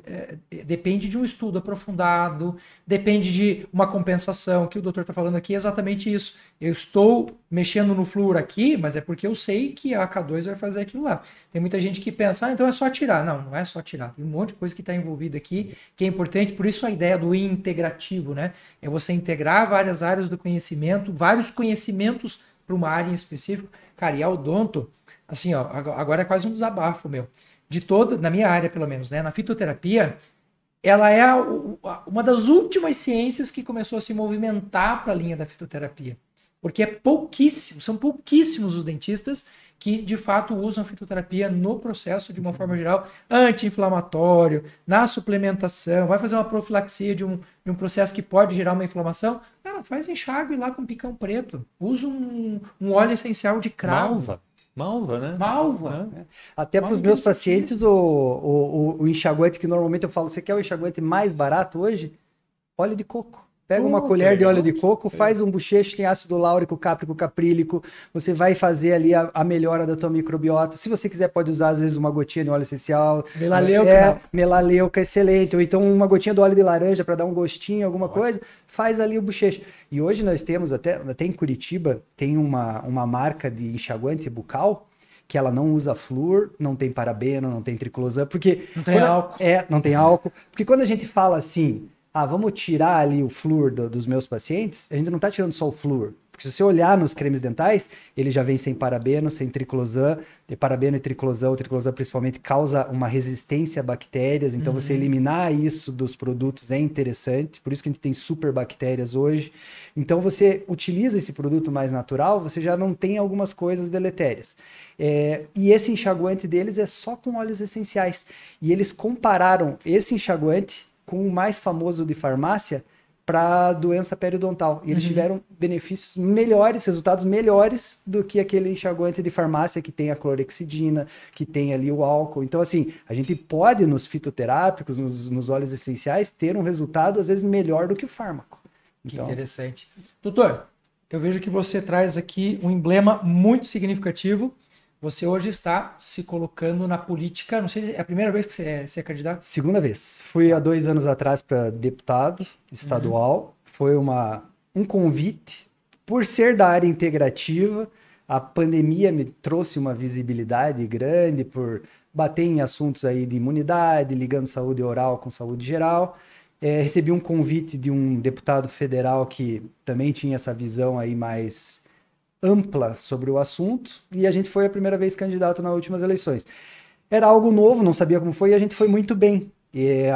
depende de um estudo aprofundado, depende de uma compensação, que o doutor está falando aqui é exatamente isso. Eu estou mexendo no flúor aqui, mas é porque eu sei que a K2 vai fazer aquilo lá. Tem muita gente que pensa, então é só tirar. Não, não é só tirar. Tem um monte de coisa que está envolvida aqui, que é importante, por isso a ideia do integrativo, né? É você integrar várias áreas do conhecimento, vários conhecimentos para uma área em específico. Cara, e a odonto, assim, ó, agora é quase um desabafo meu. De toda, na minha área pelo menos, né? Na fitoterapia, ela é uma das últimas ciências que começou a se movimentar para a linha da fitoterapia. Porque são pouquíssimos os dentistas que de fato usam a fitoterapia no processo de uma forma geral, anti-inflamatório, na suplementação, vai fazer uma profilaxia de um processo que pode gerar uma inflamação. Cara, faz enxágue lá com picão preto. Usa um óleo essencial de cravo. Malva, né? Malva. Até para os meus pacientes, o enxaguante que normalmente eu falo, você quer o enxaguante mais barato hoje? Óleo de coco. Pega uma colher de óleo de coco, faz um bochecho, tem ácido láurico, cáprico, caprílico, você vai fazer ali a melhora da tua microbiota. Se você quiser, pode usar, às vezes, uma gotinha de óleo essencial. Melaleuca. Melaleuca, excelente. Ou então uma gotinha do óleo de laranja para dar um gostinho, alguma coisa, faz ali o bochecho. E hoje nós temos, até em Curitiba, tem uma marca de enxaguante bucal, que ela não usa flúor, não tem parabeno, não tem triclosan, porque... Não tem álcool. Não tem álcool. Porque quando a gente fala assim... vamos tirar ali o flúor dos meus pacientes, a gente não está tirando só o flúor. Porque se você olhar nos cremes dentais, ele já vem sem parabeno, sem triclosan. Parabeno e triclosan, o triclosan principalmente causa uma resistência a bactérias, então você eliminar isso dos produtos é interessante, por isso que a gente tem super bactérias hoje. Então você utiliza esse produto mais natural, você já não tem algumas coisas deletérias. E esse enxaguante deles é só com óleos essenciais. E eles compararam esse enxaguante com o mais famoso de farmácia para doença periodontal. E eles tiveram benefícios melhores, resultados melhores do que aquele enxaguante de farmácia que tem a clorexidina, que tem ali o álcool. Então, assim, a gente pode nos fitoterápicos, nos óleos essenciais, ter um resultado, às vezes, melhor do que o fármaco. Que interessante. Doutor, eu vejo que você traz aqui um emblema muito significativo. Você hoje está se colocando na política. Não sei se é a primeira vez que você é candidato? Segunda vez. Fui há 2 anos atrás para deputado estadual. Foi um convite. Por ser da área integrativa, a pandemia me trouxe uma visibilidade grande por bater em assuntos aí de imunidade, ligando saúde oral com saúde geral. Recebi um convite de um deputado federal que também tinha essa visão aí mais ampla sobre o assunto, e a gente foi a primeira vez candidato nas últimas eleições. Era algo novo, não sabia como foi, e a gente foi muito bem.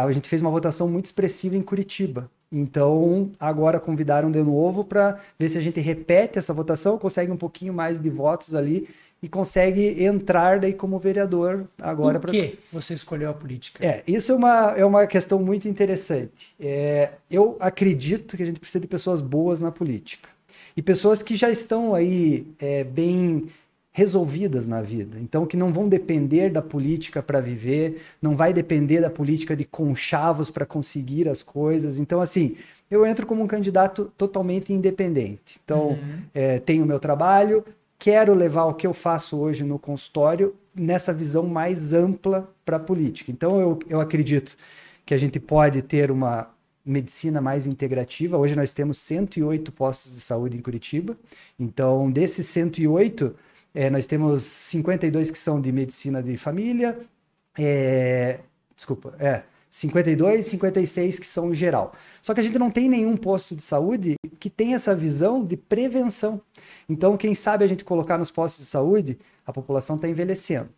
A gente fez uma votação muito expressiva em Curitiba. Então, agora convidaram de novo para ver se a gente repete essa votação, consegue um pouquinho mais de votos ali e consegue entrar daí como vereador agora. Por que você escolheu a política? Isso é uma questão muito interessante. Eu acredito que a gente precisa de pessoas boas na política. E pessoas que já estão aí bem resolvidas na vida. Então, que não vão depender da política para viver, não vai depender da política de conchavos para conseguir as coisas. Então, assim, eu entro como um candidato totalmente independente. Então, tenho meu trabalho, quero levar o que eu faço hoje no consultório nessa visão mais ampla para a política. Então, eu acredito que a gente pode ter uma medicina mais integrativa. Hoje nós temos 108 postos de saúde em Curitiba. Então, desses 108, nós temos 52 que são de medicina de família, 52, 56 que são geral. Só que a gente não tem nenhum posto de saúde que tenha essa visão de prevenção. Então, quem sabe a gente colocar nos postos de saúde, a população está envelhecendo.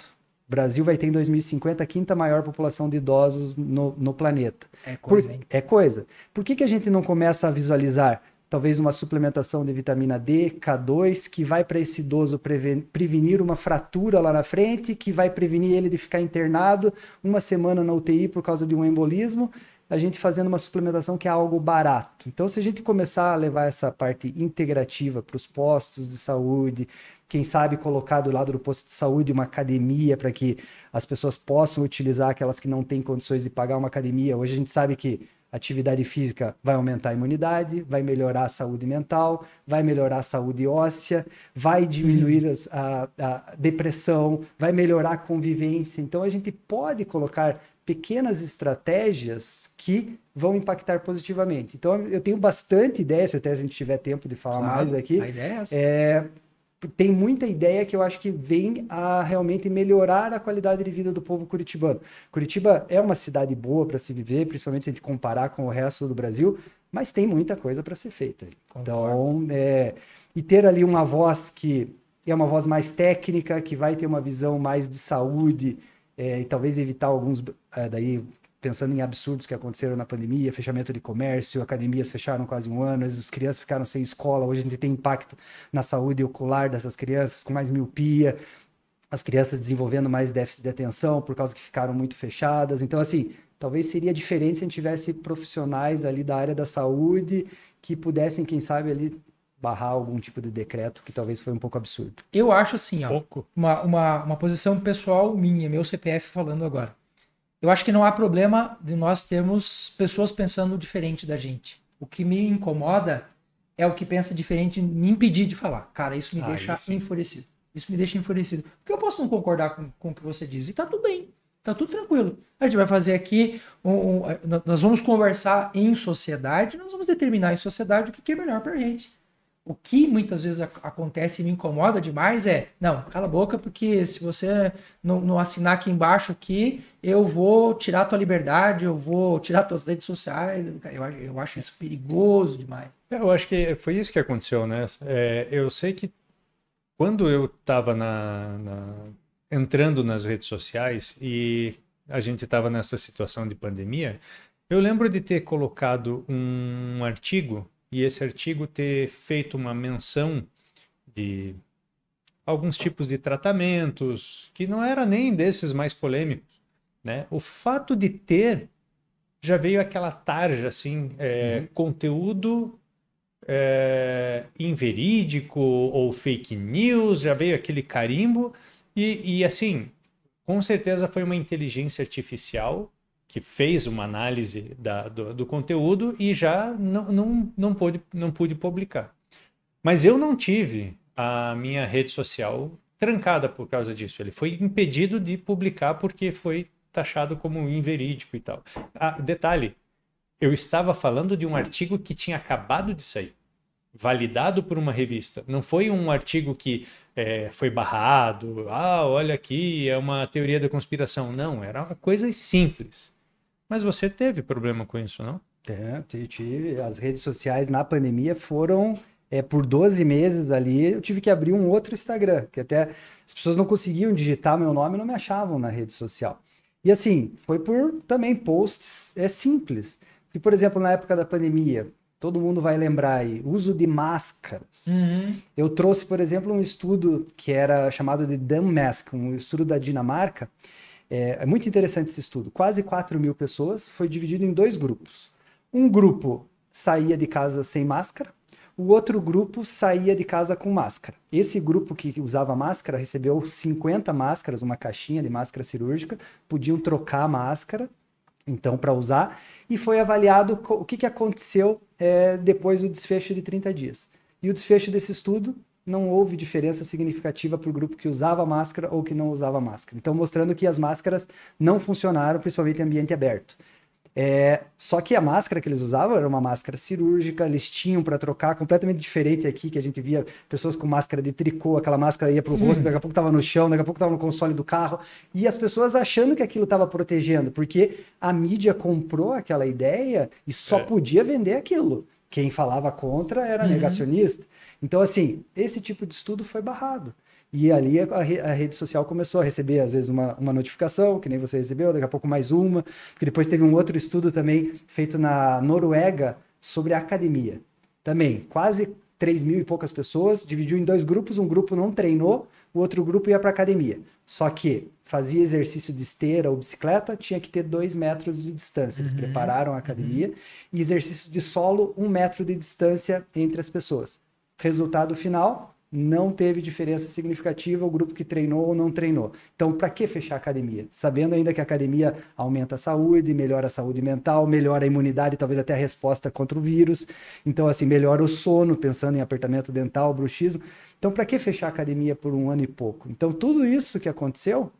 O Brasil vai ter em 2050 a 5ª maior população de idosos no planeta. É coisa, hein? É coisa. Por que a gente não começa a visualizar talvez uma suplementação de vitamina D, K2, que vai para esse idoso prevenir uma fratura lá na frente, que vai prevenir ele de ficar internado uma semana na UTI por causa de um embolismo, a gente fazendo uma suplementação que é algo barato. Então, se a gente começar a levar essa parte integrativa para os postos de saúde, quem sabe colocar do lado do posto de saúde uma academia para que as pessoas possam utilizar, aquelas que não têm condições de pagar uma academia. Hoje a gente sabe que atividade física vai aumentar a imunidade, vai melhorar a saúde mental, vai melhorar a saúde óssea, vai diminuir a depressão, vai melhorar a convivência. Então, a gente pode colocar pequenas estratégias que vão impactar positivamente. Então, eu tenho bastante ideia, se até a gente tiver tempo de falar mais aqui. A ideia é essa. Tem muita ideia que eu acho que vem a realmente melhorar a qualidade de vida do povo curitibano. Curitiba é uma cidade boa para se viver, principalmente se a gente comparar com o resto do Brasil, mas tem muita coisa para ser feita. Então, e ter ali uma voz que é uma voz mais técnica, que vai ter uma visão mais de saúde, e talvez evitar alguns, daí pensando em absurdos que aconteceram na pandemia, fechamento de comércio, academias fecharam quase 1 ano, as crianças ficaram sem escola, hoje a gente tem impacto na saúde ocular dessas crianças, com mais miopia, as crianças desenvolvendo mais déficit de atenção por causa que ficaram muito fechadas. Então, assim, talvez seria diferente se a gente tivesse profissionais ali da área da saúde que pudessem, quem sabe, ali barrar algum tipo de decreto que talvez foi um pouco absurdo. Eu acho assim, ó, uma posição pessoal minha, meu CPF falando agora. Eu acho que não há problema de nós termos pessoas pensando diferente da gente. O que me incomoda é o que pensa diferente me impedir de falar. Cara, isso me deixa enfurecido. Isso me deixa enfurecido. Porque eu posso não concordar com o que você diz. E tá tudo bem. Tá tudo tranquilo. A gente vai fazer aqui, nós vamos conversar em sociedade, nós vamos determinar em sociedade o que é melhor pra gente. O que muitas vezes acontece e me incomoda demais não, cala a boca, porque se você não assinar aqui embaixo aqui, eu vou tirar a tua liberdade, eu vou tirar tuas redes sociais. Eu acho isso perigoso demais. Eu acho que foi isso que aconteceu, né? Eu sei que quando eu estava entrando nas redes sociais e a gente estava nessa situação de pandemia, eu lembro de ter colocado um artigo e esse artigo ter feito uma menção de alguns tipos de tratamentos que não era nem desses mais polêmicos, né? O fato de ter já veio aquela tarja, assim, conteúdo inverídico ou fake news, já veio aquele carimbo e assim, com certeza foi uma inteligência artificial que fez uma análise do conteúdo e já não pude publicar. Mas eu não tive a minha rede social trancada por causa disso. Ele foi impedido de publicar porque foi taxado como inverídico e tal. Detalhe, eu estava falando de um artigo que tinha acabado de sair, validado por uma revista. Não foi um artigo que foi barrado, olha aqui, é uma teoria da conspiração. Não, era coisas simples. Mas você teve problema com isso, não? Tive. As redes sociais na pandemia foram... por 12 meses ali, eu tive que abrir um outro Instagram, que até as pessoas não conseguiam digitar meu nome e não me achavam na rede social. E assim, foi por também posts simples. E, por exemplo, na época da pandemia, todo mundo vai lembrar aí, uso de máscaras. Uhum. Eu trouxe, por exemplo, um estudo que era chamado de Danmarks, um estudo da Dinamarca. É muito interessante esse estudo. Quase 4.000 pessoas, foi dividido em 2 grupos. Um grupo saía de casa sem máscara, o outro grupo saía de casa com máscara. Esse grupo que usava máscara recebeu 50 máscaras, uma caixinha de máscara cirúrgica, podiam trocar a máscara, então, para usar, e foi avaliado o que aconteceu depois do desfecho de 30 dias. E o desfecho desse estudo, não houve diferença significativa para o grupo que usava máscara ou que não usava máscara. Então, mostrando que as máscaras não funcionaram, principalmente em ambiente aberto. Só que a máscara que eles usavam era uma máscara cirúrgica, eles tinham para trocar, completamente diferente aqui, que a gente via pessoas com máscara de tricô, aquela máscara ia para o rosto, daqui a pouco estava no chão, daqui a pouco estava no console do carro, e as pessoas achando que aquilo estava protegendo, porque a mídia comprou aquela ideia e só podia vender aquilo. Quem falava contra era negacionista. Então, assim, esse tipo de estudo foi barrado. E ali a rede social começou a receber, às vezes, uma notificação, que nem você recebeu, daqui a pouco mais uma, porque depois teve um outro estudo também feito na Noruega sobre a academia. Também, quase 3.000 e poucas pessoas, dividiu em 2 grupos, um grupo não treinou, o outro grupo ia para academia. Só que fazia exercício de esteira ou bicicleta, tinha que ter 2 metros de distância. Eles prepararam a academia. E exercícios de solo, 1 metro de distância entre as pessoas. Resultado final... não teve diferença significativa o grupo que treinou ou não treinou. Então, para que fechar a academia? Sabendo ainda que a academia aumenta a saúde, melhora a saúde mental, melhora a imunidade, talvez até a resposta contra o vírus. Então, assim, melhora o sono, pensando em apertamento dental, bruxismo. Então, para que fechar a academia por 1 ano e pouco? Então, tudo isso que aconteceu,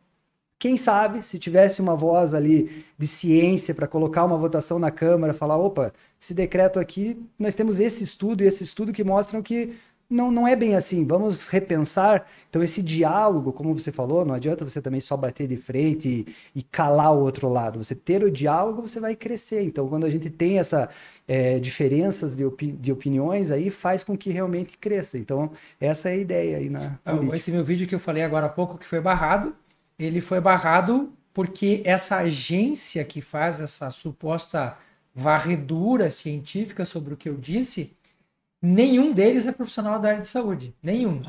quem sabe, se tivesse uma voz ali de ciência para colocar uma votação na Câmara, falar, opa, esse decreto aqui, nós temos esse estudo e esse estudo que mostram que não é bem assim, vamos repensar. Então, esse diálogo, como você falou, não adianta você também só bater de frente e calar o outro lado. Você ter o diálogo, você vai crescer. Então, quando a gente tem essa diferenças de opiniões, aí faz com que realmente cresça. Então, essa é a ideia aí na política. Esse meu vídeo que eu falei agora há pouco, que foi barrado, ele foi barrado porque essa agência que faz essa suposta varredura científica sobre o que eu disse... nenhum deles é profissional da área de saúde. Nenhum.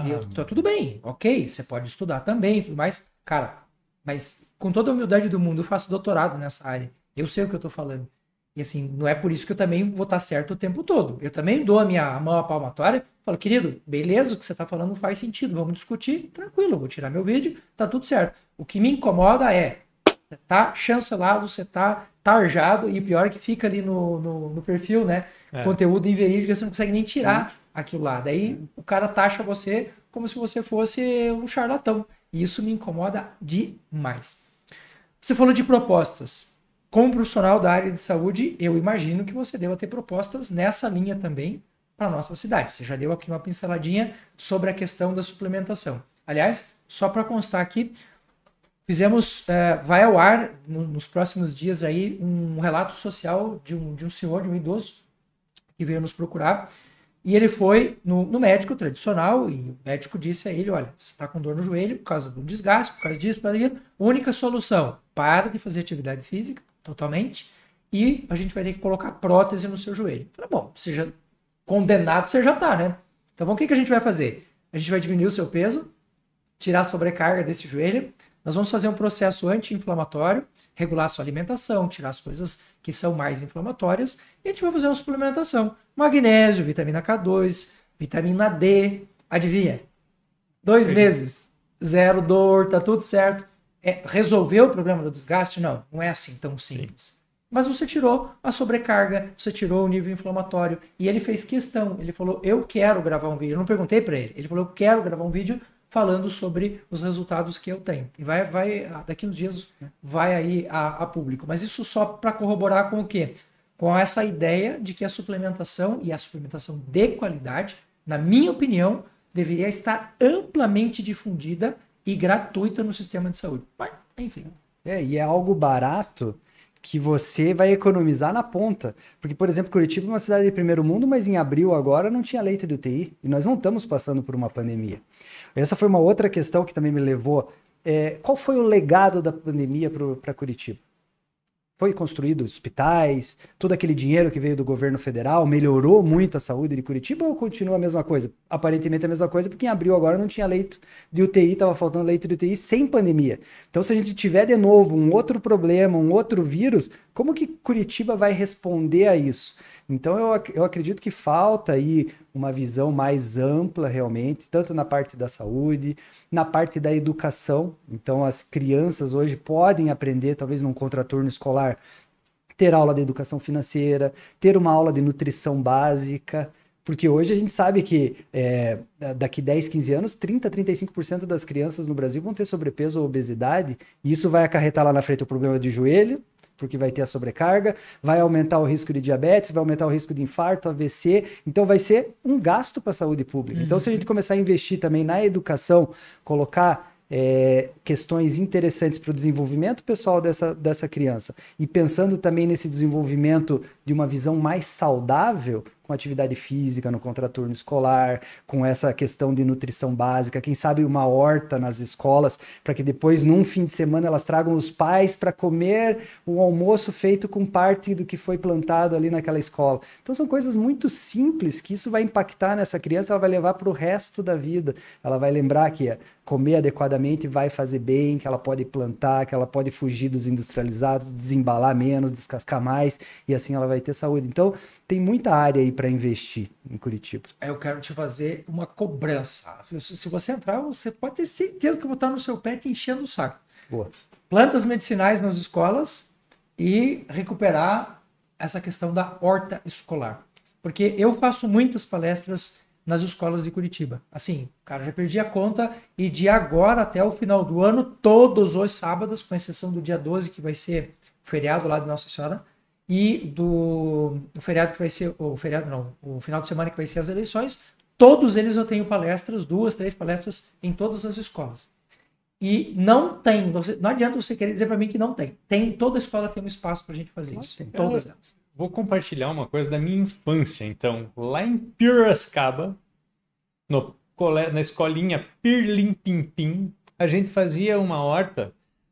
Tudo bem, ok, você pode estudar também e tudo mais. Cara, mas com toda a humildade do mundo, eu faço doutorado nessa área. Eu sei o que eu tô falando. E assim, não é por isso que eu também vou estar certo o tempo todo. Eu também dou a minha mão à palmatória, falo, querido, beleza, o que você tá falando faz sentido, vamos discutir, tranquilo, vou tirar meu vídeo, tá tudo certo. O que me incomoda você tá chancelado, você tá tarjado, e o pior é que fica ali no perfil, né? Conteúdo inverídico, você não consegue nem tirar aquilo lá. Daí o cara taxa você como se você fosse um charlatão. E isso me incomoda demais. Você falou de propostas. Como profissional da área de saúde, eu imagino que você deva ter propostas nessa linha também para a nossa cidade. Você já deu aqui uma pinceladinha sobre a questão da suplementação. Aliás, só para constar aqui, vai ao ar nos próximos dias aí um relato social de um senhor, de um idoso, que veio nos procurar, e ele foi no médico tradicional, e o médico disse a ele, olha, você está com dor no joelho por causa do desgaste, por causa disso, por causa daquilo, única solução, para de fazer atividade física, totalmente, e a gente vai ter que colocar prótese no seu joelho. Eu falei, bom, condenado você já está, né? Então, o que a gente vai fazer? A gente vai diminuir o seu peso, tirar a sobrecarga desse joelho, nós vamos fazer um processo anti-inflamatório, regular a sua alimentação, tirar as coisas que são mais inflamatórias, e a gente vai fazer uma suplementação. Magnésio, vitamina K2, vitamina D. Adivinha? 2 meses. 0 dor, tá tudo certo. Resolveu o problema do desgaste? Não, não é assim tão simples. mas você tirou a sobrecarga, você tirou o nível inflamatório. E ele fez questão, ele falou, eu quero gravar um vídeo. Eu não perguntei para ele, ele falou, eu quero gravar um vídeo falando sobre os resultados que eu tenho. E daqui uns dias vai aí a público. Mas isso só para corroborar com o quê? Com essa ideia de que a suplementação, e a suplementação de qualidade, na minha opinião, deveria estar amplamente difundida e gratuita no sistema de saúde. Mas, enfim. E é algo barato que você vai economizar na ponta. Porque, por exemplo, Curitiba é uma cidade de primeiro mundo, mas em abril agora não tinha leito de UTI. E nós não estamos passando por uma pandemia. Essa foi uma outra questão que também me levou. Qual foi o legado da pandemia para Curitiba? Foi construído hospitais, todo aquele dinheiro que veio do governo federal melhorou muito a saúde de Curitiba ou continua a mesma coisa? Aparentemente a mesma coisa, porque em abril agora não tinha leito de UTI, estava faltando leito de UTI sem pandemia. Então, se a gente tiver de novo um outro problema, um outro vírus, como que Curitiba vai responder a isso? Então, eu acredito que falta aí uma visão mais ampla, realmente, tanto na parte da saúde, na parte da educação. Então, as crianças hoje podem aprender, talvez num contraturno escolar, ter aula de educação financeira, ter uma aula de nutrição básica, porque hoje a gente sabe que daqui 10, 15 anos, 30, 35% das crianças no Brasil vão ter sobrepeso ou obesidade, e isso vai acarretar lá na frente o problema de joelho, porque vai ter a sobrecarga, vai aumentar o risco de diabetes, vai aumentar o risco de infarto, AVC, então vai ser um gasto para a saúde pública. Então, se a gente começar a investir também na educação, colocar questões interessantes para o desenvolvimento pessoal dessa criança, e pensando também nesse desenvolvimento de uma visão mais saudável, com atividade física no contraturno escolar, com essa questão de nutrição básica, quem sabe uma horta nas escolas, para que depois, num fim de semana, elas tragam os pais para comer um almoço feito com parte do que foi plantado ali naquela escola. Então são coisas muito simples que isso vai impactar nessa criança, ela vai levar para o resto da vida. Ela vai lembrar que comer adequadamente vai fazer bem, que ela pode plantar, que ela pode fugir dos industrializados, desembalar menos, descascar mais, e assim ela vai ter saúde. Então, tem muita área aí para investir em Curitiba. Eu quero te fazer uma cobrança. Se você entrar, você pode ter certeza que eu vou estar no seu pé te enchendo o saco. Boa. Plantas medicinais nas escolas e recuperar essa questão da horta escolar. Porque eu faço muitas palestras nas escolas de Curitiba. Assim, cara, já perdi a conta e de agora até o final do ano, todos os sábados, com exceção do dia 12, que vai ser o feriado lá de Nossa Senhora, e do feriado que vai ser, o final de semana que vai ser as eleições, todos eles eu tenho palestras, 2, 3 palestras em todas as escolas. E não adianta você querer dizer para mim que não tem. Toda escola tem um espaço para a gente fazer isso. Todas elas. Vou compartilhar uma coisa da minha infância, então. Lá em Piracicaba, na escolinha Pirlim Pim Pim, a gente fazia uma horta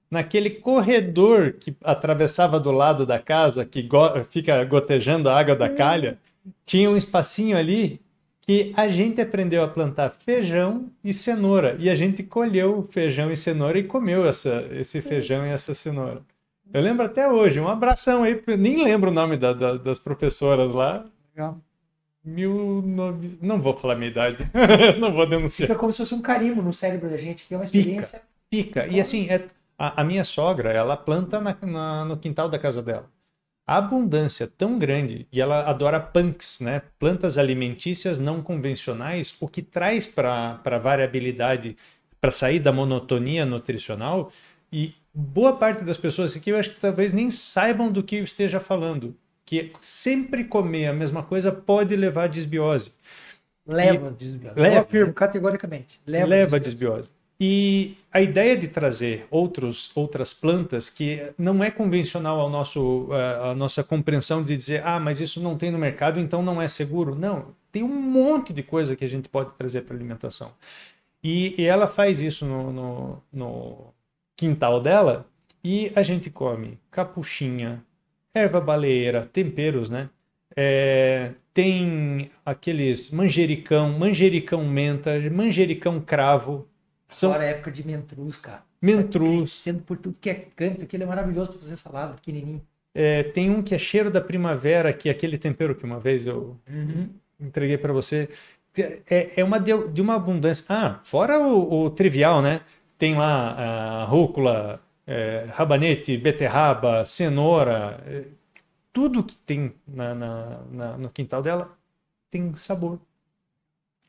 naquele corredor que atravessava do lado da casa, que fica gotejando a água da calha. Tinha um espacinho ali que a gente aprendeu a plantar feijão e cenoura. E a gente colheu feijão e cenoura e comeu esse feijão e essa cenoura. Eu lembro até hoje. Um abração aí. Nem lembro o nome das professoras lá. Legal. Não vou falar a minha idade. Não vou denunciar. Fica como se fosse um carimbo no cérebro da gente, que é uma experiência. Fica. E assim, a minha sogra, ela planta no quintal da casa dela. A abundância tão grande, e ela adora punks, né? Plantas alimentícias não convencionais, o que traz para a variabilidade, para sair da monotonia nutricional. E boa parte das pessoas aqui, eu acho que talvez nem saibam do que eu esteja falando, que sempre comer a mesma coisa pode levar a desbiose. Leva a desbiose. Eu afirmo categoricamente. Leva a desbiose. E a ideia de trazer outras plantas que não é convencional a nossa compreensão de dizer, mas isso não tem no mercado, então não é seguro. Não, tem um monte de coisa que a gente pode trazer para alimentação. E ela faz isso no quintal dela e a gente come capuchinha, erva baleeira, temperos, né? Tem aqueles manjericão menta, manjericão cravo. Agora é época de mentruz, cara. Mentruz. Tá crescendo por tudo que é canto. Aquilo é maravilhoso para fazer salada, pequenininho. Tem um que é cheiro da primavera, que é aquele tempero que uma vez eu entreguei para você. É de uma abundância. Fora o trivial, né? Tem lá rúcula, rabanete, beterraba, cenoura. tudo que tem no quintal dela tem sabor.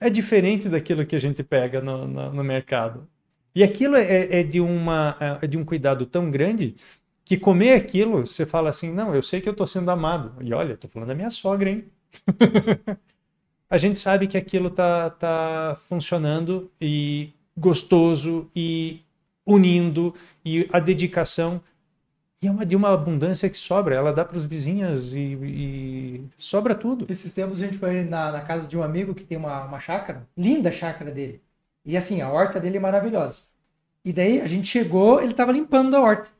É diferente daquilo que a gente pega no mercado. E aquilo é de um cuidado tão grande que comer aquilo, você fala assim, não, eu sei que eu estou sendo amado. E olha, estou falando da minha sogra, hein? A gente sabe que aquilo tá funcionando e gostoso e unindo e a dedicação. E é de uma abundância que sobra. Ela dá para os vizinhos e sobra tudo. Esses tempos a gente foi na casa de um amigo que tem uma chácara, linda a chácara dele. E assim, a horta dele é maravilhosa. E daí a gente chegou, ele estava limpando a horta.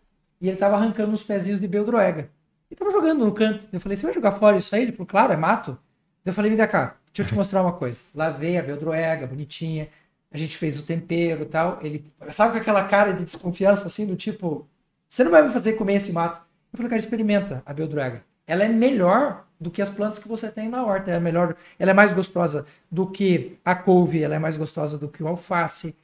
E ele estava arrancando uns pezinhos de beldroega. Ele estava jogando no canto. Eu falei, você vai jogar fora isso aí? Ele falou, claro, é mato. Eu falei, me dá cá, deixa eu te mostrar uma coisa. Lavei a beldroega, bonitinha. A gente fez o tempero e tal. Ele, sabe com aquela cara de desconfiança assim, do tipo, você não vai me fazer comer esse mato. Eu falei, cara, experimenta a beldroega. Ela é melhor do que as plantas que você tem na horta. Ela é mais gostosa do que a couve, ela é mais gostosa do que o alface.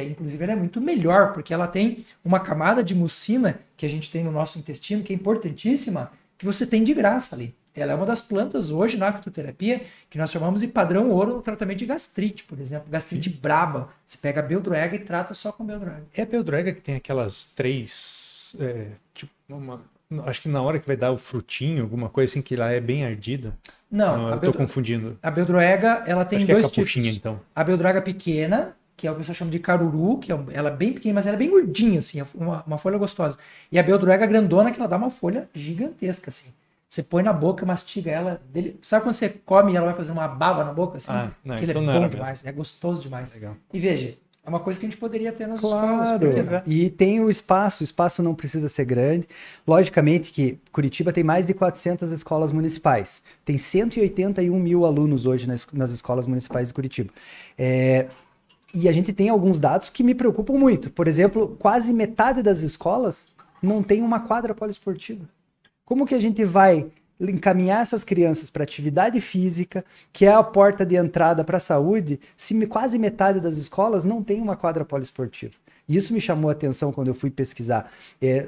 Inclusive, ela é muito melhor, porque ela tem uma camada de mucina que a gente tem no nosso intestino, que é importantíssima, que você tem de graça ali. Ela é uma das plantas hoje na fitoterapia que nós chamamos de padrão ouro no tratamento de gastrite, por exemplo. Gastrite braba. Você pega a beldroega e trata só com beldroega. É a beldroega que tem aquelas três... acho que na hora que vai dar o frutinho, alguma coisa assim, que ela é bem ardida. Não, eu tô confundindo. A beldroega, ela tem acho dois que é capuchinha, tipos. Então. A beldroega pequena, que é o que o pessoal chama de caruru, que ela é bem pequena, mas ela é bem gordinha, assim, uma folha gostosa. E a beldroega grandona, que ela dá uma folha gigantesca, assim. Você põe na boca, mastiga ela. Sabe quando você come e ela vai fazer uma baba na boca, assim? Não, aquilo então é bom demais, é gostoso demais. Legal. E veja, é uma coisa que a gente poderia ter nas escolas. Claro. E tem o espaço não precisa ser grande. Logicamente que Curitiba tem mais de 400 escolas municipais. Tem 181 mil alunos hoje nas escolas municipais de Curitiba. E a gente tem alguns dados que me preocupam muito. Por exemplo, quase metade das escolas não tem uma quadra poliesportiva. Como que a gente vai encaminhar essas crianças para atividade física, que é a porta de entrada para a saúde, se quase metade das escolas não tem uma quadra poliesportiva? Isso me chamou a atenção quando eu fui pesquisar.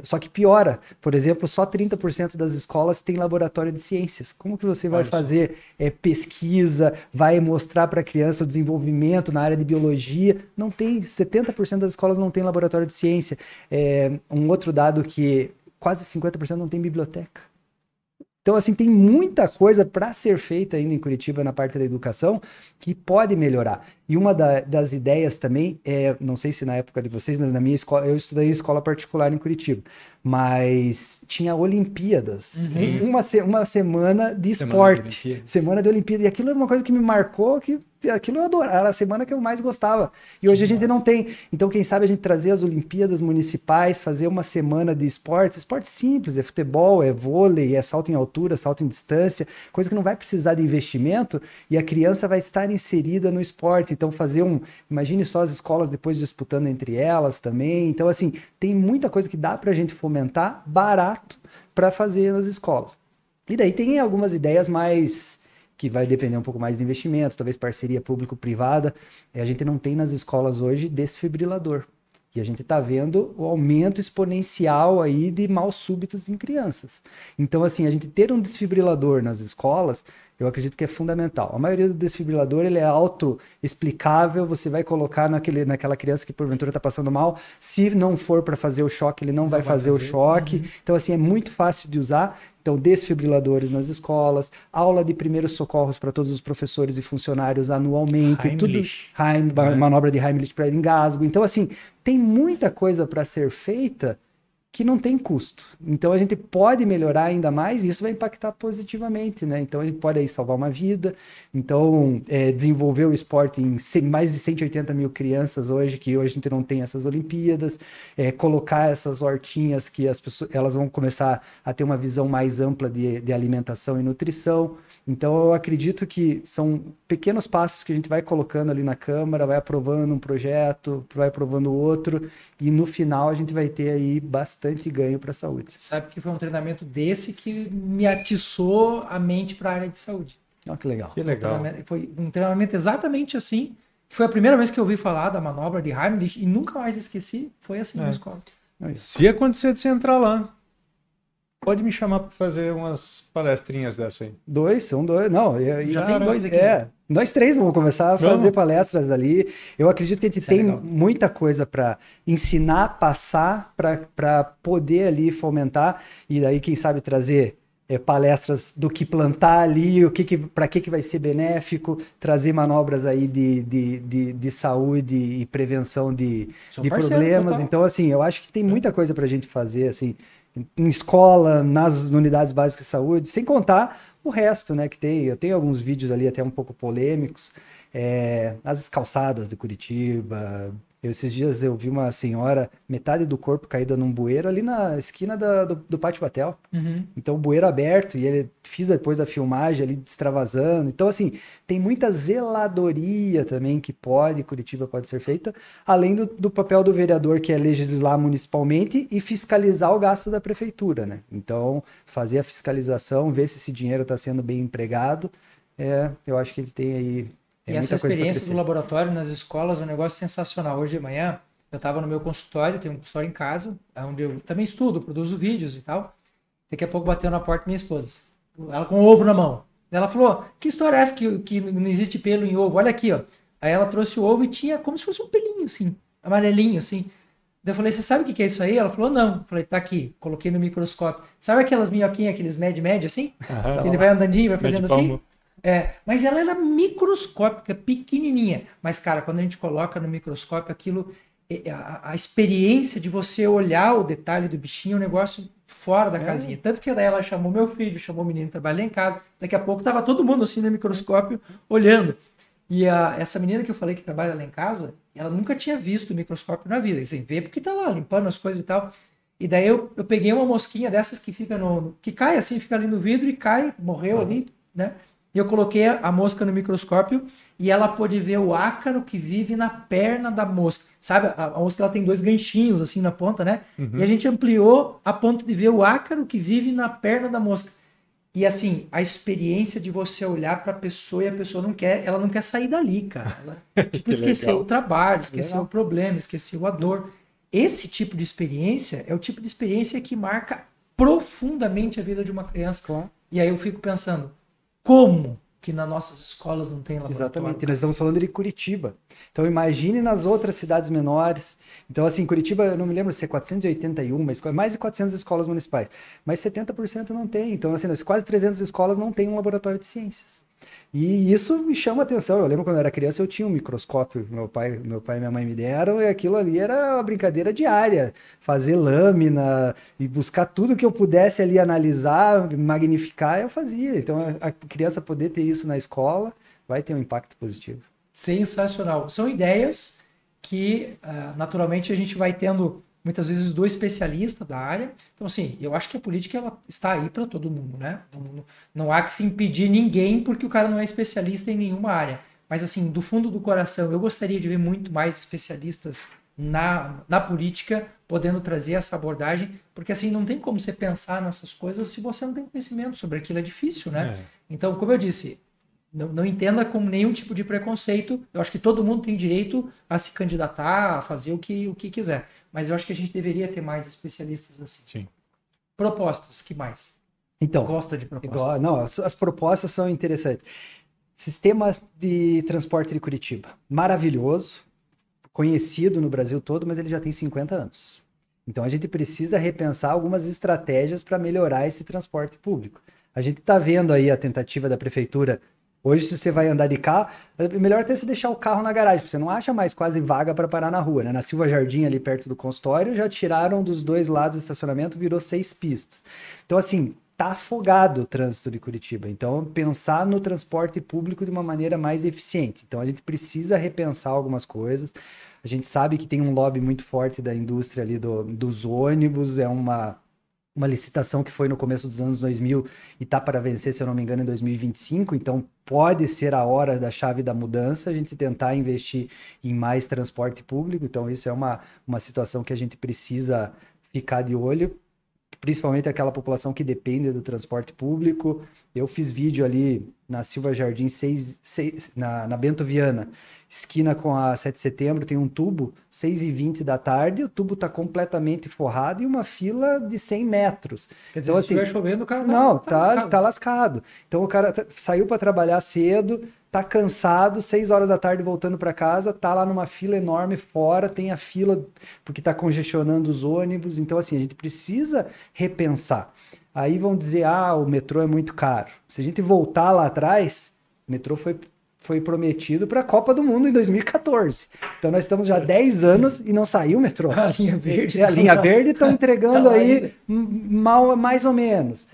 Só que piora. Por exemplo, só 30% das escolas têm laboratório de ciências. Como que você vai fazer pesquisa, vai mostrar para a criança o desenvolvimento na área de biologia? Não tem. 70% das escolas não têm laboratório de ciência. Um outro dado que quase 50% não tem biblioteca. Então, assim, tem muita coisa para ser feita ainda em Curitiba na parte da educação que pode melhorar. E uma das ideias também, não sei se na época de vocês, mas na minha escola, eu estudei em escola particular em Curitiba, mas tinha Olimpíadas. Uma semana de esporte. Semana de Olimpíada. E aquilo era uma coisa que me marcou, que aquilo eu adorava, era a semana que eu mais gostava. E hoje a gente não tem. Então, quem sabe a gente trazer as Olimpíadas municipais, fazer uma semana de esporte simples, é futebol, é vôlei, é salto em altura, salto em distância, coisa que não vai precisar de investimento e a criança vai estar inserida no esporte. Então, imagine só as escolas depois disputando entre elas também. Então, assim, tem muita coisa que dá pra gente fomentar barato para fazer nas escolas. E daí tem algumas ideias mais que vai depender um pouco mais de investimento, talvez parceria público-privada. A gente não tem nas escolas hoje desfibrilador. E a gente está vendo o aumento exponencial aí de mal súbitos em crianças. Então, assim, a gente ter um desfibrilador nas escolas, eu acredito que é fundamental. A maioria do desfibrilador, ele é auto-explicável, você vai colocar naquela criança que porventura está passando mal. Se não for para fazer o choque, ele não vai fazer o choque. Então, assim, é muito fácil de usar. Então, desfibriladores nas escolas, aula de primeiros socorros para todos os professores e funcionários anualmente. Manobra de Heimlich para engasgo. Então, assim, tem muita coisa para ser feita que não tem custo. Então, a gente pode melhorar ainda mais e isso vai impactar positivamente, né? Então, a gente pode aí salvar uma vida. Então, desenvolver o esporte em mais de 180 mil crianças hoje, que hoje a gente não tem essas Olimpíadas. Colocar essas hortinhas que as pessoas, elas vão começar a ter uma visão mais ampla de alimentação e nutrição. Então, eu acredito que são pequenos passos que a gente vai colocando ali na Câmara, vai aprovando um projeto, vai aprovando outro, e no final a gente vai ter aí bastante ganho para a saúde. Sabe que foi um treinamento desse que me atiçou a mente para a área de saúde. Que legal. Que legal. Foi um treinamento exatamente assim, que foi a primeira vez que eu ouvi falar da manobra de Heimlich e nunca mais esqueci, foi assim na escola. Se acontecer de você entrar lá, Pode me chamar para fazer umas palestrinhas dessa aí. São dois. Não, Já tem 2 aqui. Nós 3 vamos começar a fazer palestras ali. Eu acredito que a gente tem muita coisa para ensinar, passar, para poder ali fomentar. E daí, quem sabe, trazer palestras do que plantar ali, para que vai ser benéfico, trazer manobras aí de saúde e prevenção de problemas. Total. Então, assim, eu acho que tem muita coisa para a gente fazer, assim, em escola, nas unidades básicas de saúde, sem contar o resto, né, que tem. Eu tenho alguns vídeos ali até um pouco polêmicos, as calçadas de Curitiba. Esses dias eu vi uma senhora, metade do corpo caída num bueiro ali na esquina do Pátio Batel. Então, o bueiro aberto, e ele fiz depois a filmagem ali extravasando. Então, assim, tem muita zeladoria também que Curitiba pode ser feita, além do papel do vereador, que é legislar municipalmente e fiscalizar o gasto da prefeitura, né? Então, fazer a fiscalização, ver se esse dinheiro está sendo bem empregado, eu acho que ele tem aí... E essa experiência do laboratório nas escolas é um negócio sensacional. Hoje de manhã, eu estava no meu consultório, tenho um consultório em casa, onde eu também estudo, produzo vídeos e tal. Daqui a pouco bateu na porta minha esposa, ela com o ovo na mão. Ela falou, que história é essa que não existe pelo em ovo? Olha aqui, ó. Aí ela trouxe o ovo e tinha como se fosse um pelinho, assim, amarelinho, assim. Daí eu falei, você sabe o que é isso aí? Ela falou, não. Eu falei, tá aqui, coloquei no microscópio. Sabe aquelas minhoquinhas, aqueles médio, assim? Que ele vai andandinho, vai fazendo assim? Mas ela era microscópica, pequenininha. Mas, cara, quando a gente coloca no microscópio, aquilo, a experiência de você olhar o detalhe do bichinho é um negócio fora da casinha. Tanto que daí ela chamou meu filho, chamou o menino que trabalha em casa. Daqui a pouco tava todo mundo assim no microscópio olhando. E essa menina que eu falei que trabalha lá em casa, ela nunca tinha visto o microscópio na vida. Assim, vê porque tá lá limpando as coisas e tal. E daí eu peguei uma mosquinha dessas que fica que cai assim, fica ali no vidro e cai, morreu ali, né? E eu coloquei a mosca no microscópio e ela pôde ver o ácaro que vive na perna da mosca. Sabe, a mosca ela tem 2 ganchinhos assim na ponta, né? E a gente ampliou a ponto de ver o ácaro que vive na perna da mosca. E assim, a experiência de você olhar para a pessoa e a pessoa ela não quer sair dali, cara. Ela, tipo, esqueceu o trabalho, esqueceu o problema, esqueceu a dor. Esse tipo de experiência é o tipo de experiência que marca profundamente a vida de uma criança. Claro. E aí eu fico pensando, como que nas nossas escolas não tem laboratório? Exatamente, nós estamos falando de Curitiba. Então imagine nas outras cidades menores. Então assim, Curitiba, eu não me lembro se é 481, mas mais de 400 escolas municipais. Mas 70% não tem. Então assim, nas quase 300 escolas não tem um laboratório de ciências. E isso me chama a atenção. Eu lembro quando eu era criança, eu tinha um microscópio, meu pai e minha mãe me deram, e aquilo ali era uma brincadeira diária. Fazer lâmina e buscar tudo que eu pudesse ali analisar, magnificar, eu fazia. Então a criança poder ter isso na escola vai ter um impacto positivo. Sensacional. São ideias que naturalmente a gente vai tendo muitas vezes do especialista da área. Então, assim, eu acho que a política ela está aí para todo mundo, né? Não há que se impedir ninguém porque o cara não é especialista em nenhuma área. Mas, assim, do fundo do coração, eu gostaria de ver muito mais especialistas na política podendo trazer essa abordagem, porque, assim, não tem como você pensar nessas coisas se você não tem conhecimento sobre aquilo. É difícil, né? Então, como eu disse, não entenda como nenhum tipo de preconceito. Eu acho que todo mundo tem direito a se candidatar, a fazer o que quiser. Mas eu acho que a gente deveria ter mais especialistas assim. Sim. Propostas, que mais? Então, gosta de propostas? Não, as propostas são interessantes. Sistema de transporte de Curitiba, maravilhoso, conhecido no Brasil todo, mas ele já tem 50 anos. Então a gente precisa repensar algumas estratégias para melhorar esse transporte público. A gente está vendo aí a tentativa da prefeitura. Hoje, se você vai andar de carro, é melhor até você deixar o carro na garagem, porque você não acha mais quase vaga para parar na rua, né? Na Silva Jardim, ali perto do consultório, já tiraram dos 2 lados do estacionamento, virou 6 pistas. Então, assim, tá afogado o trânsito de Curitiba. Então, pensar no transporte público de uma maneira mais eficiente. Então, a gente precisa repensar algumas coisas. A gente sabe que tem um lobby muito forte da indústria ali dos ônibus, é uma licitação que foi no começo dos anos 2000 e está para vencer, se eu não me engano, em 2025. Então, pode ser a hora da chave da mudança, a gente tentar investir em mais transporte público. Então, isso é uma situação que a gente precisa ficar de olho. principalmente aquela população que depende do transporte público. Eu fiz vídeo ali na Silva Jardim, na Bento Viana, esquina com a 7 de setembro, tem um tubo, 6h20 da tarde, o tubo está completamente forrado e uma fila de 100 metros. Quer dizer, então, se estiver chovendo, o cara tá lascado. Então o cara saiu para trabalhar cedo, tá cansado, 6 horas da tarde voltando para casa, tá lá numa fila enorme fora, tem a fila porque tá congestionando os ônibus. Então, assim, a gente precisa repensar. Aí vão dizer, o metrô é muito caro. Se a gente voltar lá atrás, o metrô foi prometido para a Copa do Mundo em 2014. Então nós estamos já há 10 anos e não saiu o metrô. A linha verde. A linha verde estão entregando aí mais ou menos.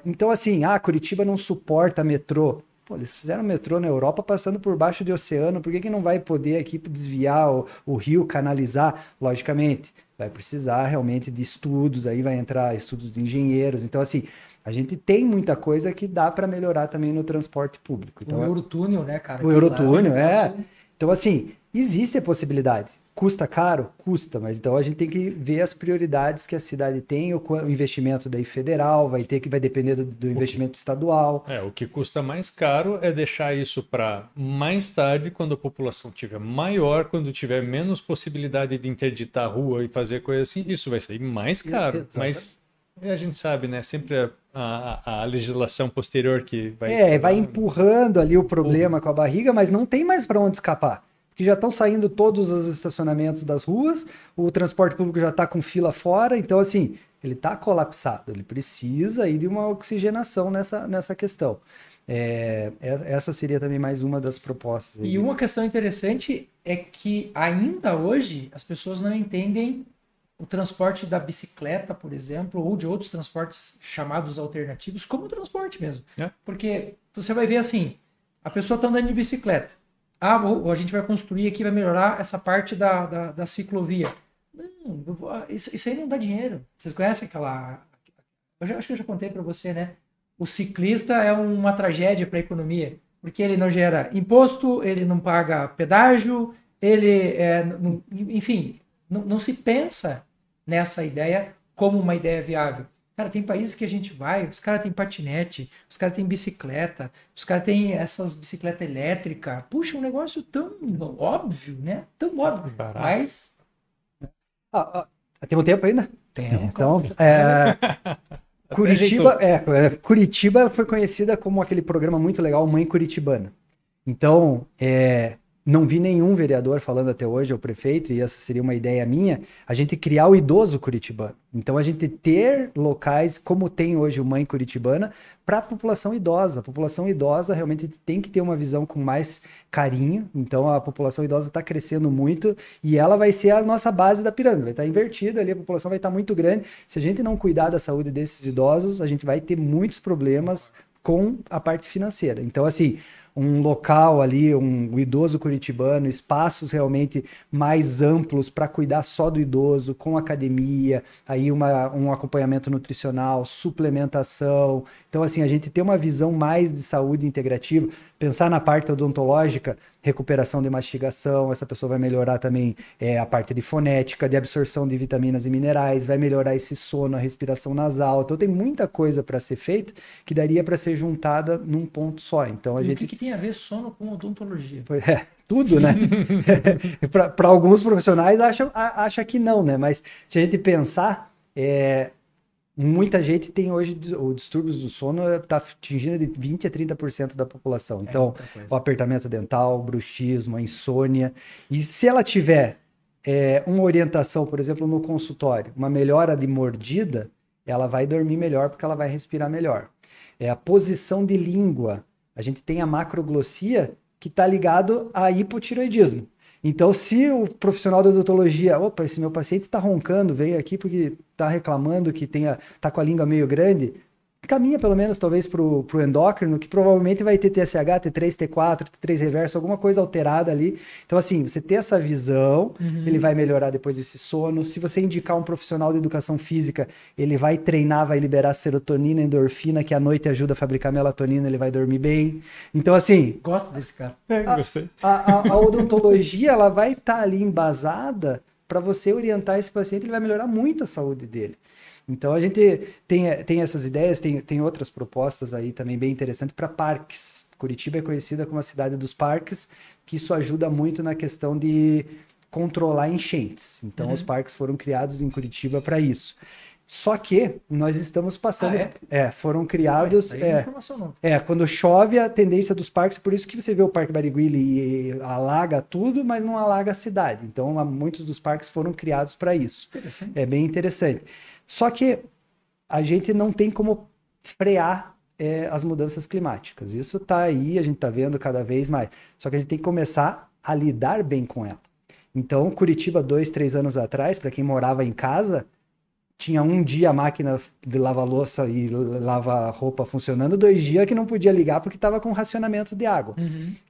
Então assim, Curitiba não suporta metrô. Pô, eles fizeram metrô na Europa passando por baixo do oceano, por que não vai poder aqui desviar o rio, canalizar? Logicamente, vai precisar realmente de estudos, aí vai entrar estudos de engenheiros. Então assim, a gente tem muita coisa que dá para melhorar também no transporte público. Então, o Eurotúnel, né, cara? O Eurotúnel, Então, assim, existe a possibilidade. Custa caro? Custa, mas então a gente tem que ver as prioridades que a cidade tem, o investimento daí federal, vai depender do investimento estadual. O que custa mais caro é deixar isso para mais tarde, quando a população tiver maior, quando tiver menos possibilidade de interditar a rua e fazer coisa assim, isso vai sair mais caro, mas a gente sabe, né? Sempre a legislação posterior que vai empurrando ali o problema com a barriga, mas não tem mais para onde escapar. Porque já estão saindo todos os estacionamentos das ruas, o transporte público já está com fila fora, então assim, ele está colapsado, ele precisa aí de uma oxigenação nessa questão. Essa seria também mais uma das propostas. E uma questão interessante é que ainda hoje as pessoas não entendem o transporte da bicicleta, por exemplo, ou de outros transportes chamados alternativos, como o transporte mesmo. Porque você vai ver assim, a pessoa está andando de bicicleta. A gente vai construir aqui, vai melhorar essa parte da ciclovia. Não, isso aí não dá dinheiro. Vocês conhecem aquela... acho que eu já contei para você, né? O ciclista é uma tragédia para a economia, porque ele não gera imposto, ele não paga pedágio, enfim, não se pensa nessa ideia como uma ideia viável. Cara, tem países que a gente vai, os caras têm patinete, os caras têm bicicleta, os caras têm essas bicicletas elétricas. Puxa, um negócio tão óbvio, né? Tão óbvio. Barato. Mas... Temos tempo ainda? Tem. Então, Curitiba foi conhecida como aquele programa muito legal, Mãe Curitibana. Então, não vi nenhum vereador falando até hoje, o prefeito, e essa seria uma ideia minha, a gente criar o idoso curitibano. Então, a gente ter locais como tem hoje o Mãe Curitibana para a população idosa. A população idosa realmente tem que ter uma visão com mais carinho. Então, a população idosa está crescendo muito e ela vai ser a nossa base da pirâmide. Vai estar invertida ali, a população vai estar muito grande. Se a gente não cuidar da saúde desses idosos, a gente vai ter muitos problemas com a parte financeira. Então, assim, um local ali, um idoso curitibano, espaços realmente mais amplos para cuidar só do idoso, com academia, aí um acompanhamento nutricional, suplementação. Então, assim, a gente tem uma visão mais de saúde integrativa, pensar na parte odontológica, recuperação de mastigação, essa pessoa vai melhorar também a parte de fonética, de absorção de vitaminas e minerais, vai melhorar esse sono, a respiração nasal. Então tem muita coisa para ser feita que daria para ser juntada num ponto só. Então O que tem a ver sono com odontologia? Tudo, né? Para alguns profissionais acha que não, né? Mas se a gente pensar, muita gente tem hoje os distúrbios do sono, está atingindo de 20% a 30% da população. Então, o apertamento dental, o bruxismo, a insônia. E se ela tiver uma orientação, por exemplo, no consultório, uma melhora de mordida, ela vai dormir melhor porque ela vai respirar melhor. A posição de língua. A gente tem a macroglossia que está ligado a hipotireoidismo. Então, se o profissional da odontologia, esse meu paciente está roncando, veio aqui porque está reclamando que está com a língua meio grande, caminha pelo menos talvez para o endócrino, que provavelmente vai ter TSH, T3, T4, T3 reverso, alguma coisa alterada ali. Então, assim, você ter essa visão, ele vai melhorar depois desse sono. Se você indicar um profissional de educação física, ele vai treinar, vai liberar serotonina, endorfina, que à noite ajuda a fabricar melatonina, ele vai dormir bem. Então, assim... Gosto desse cara. Gostei. A odontologia, ela vai estar ali embasada para você orientar esse paciente, ele vai melhorar muito a saúde dele. Então a gente tem essas ideias, tem outras propostas aí também bem interessantes para parques. Curitiba é conhecida como a cidade dos parques, que isso ajuda muito na questão de controlar enchentes. Então os parques foram criados em Curitiba para isso. Só que nós estamos passando... foram criados... quando chove, a tendência dos parques... Por isso que você vê o Parque Barigui, alaga tudo, mas não alaga a cidade. Então, muitos dos parques foram criados para isso. É bem interessante. Só que a gente não tem como frear as mudanças climáticas. Isso está aí, a gente está vendo cada vez mais. Só que a gente tem que começar a lidar bem com ela. Então, Curitiba, 2, 3 anos atrás, para quem morava em casa... Tinha um dia a máquina de lavar louça e lavar roupa funcionando, 2 dias que não podia ligar porque estava com racionamento de água.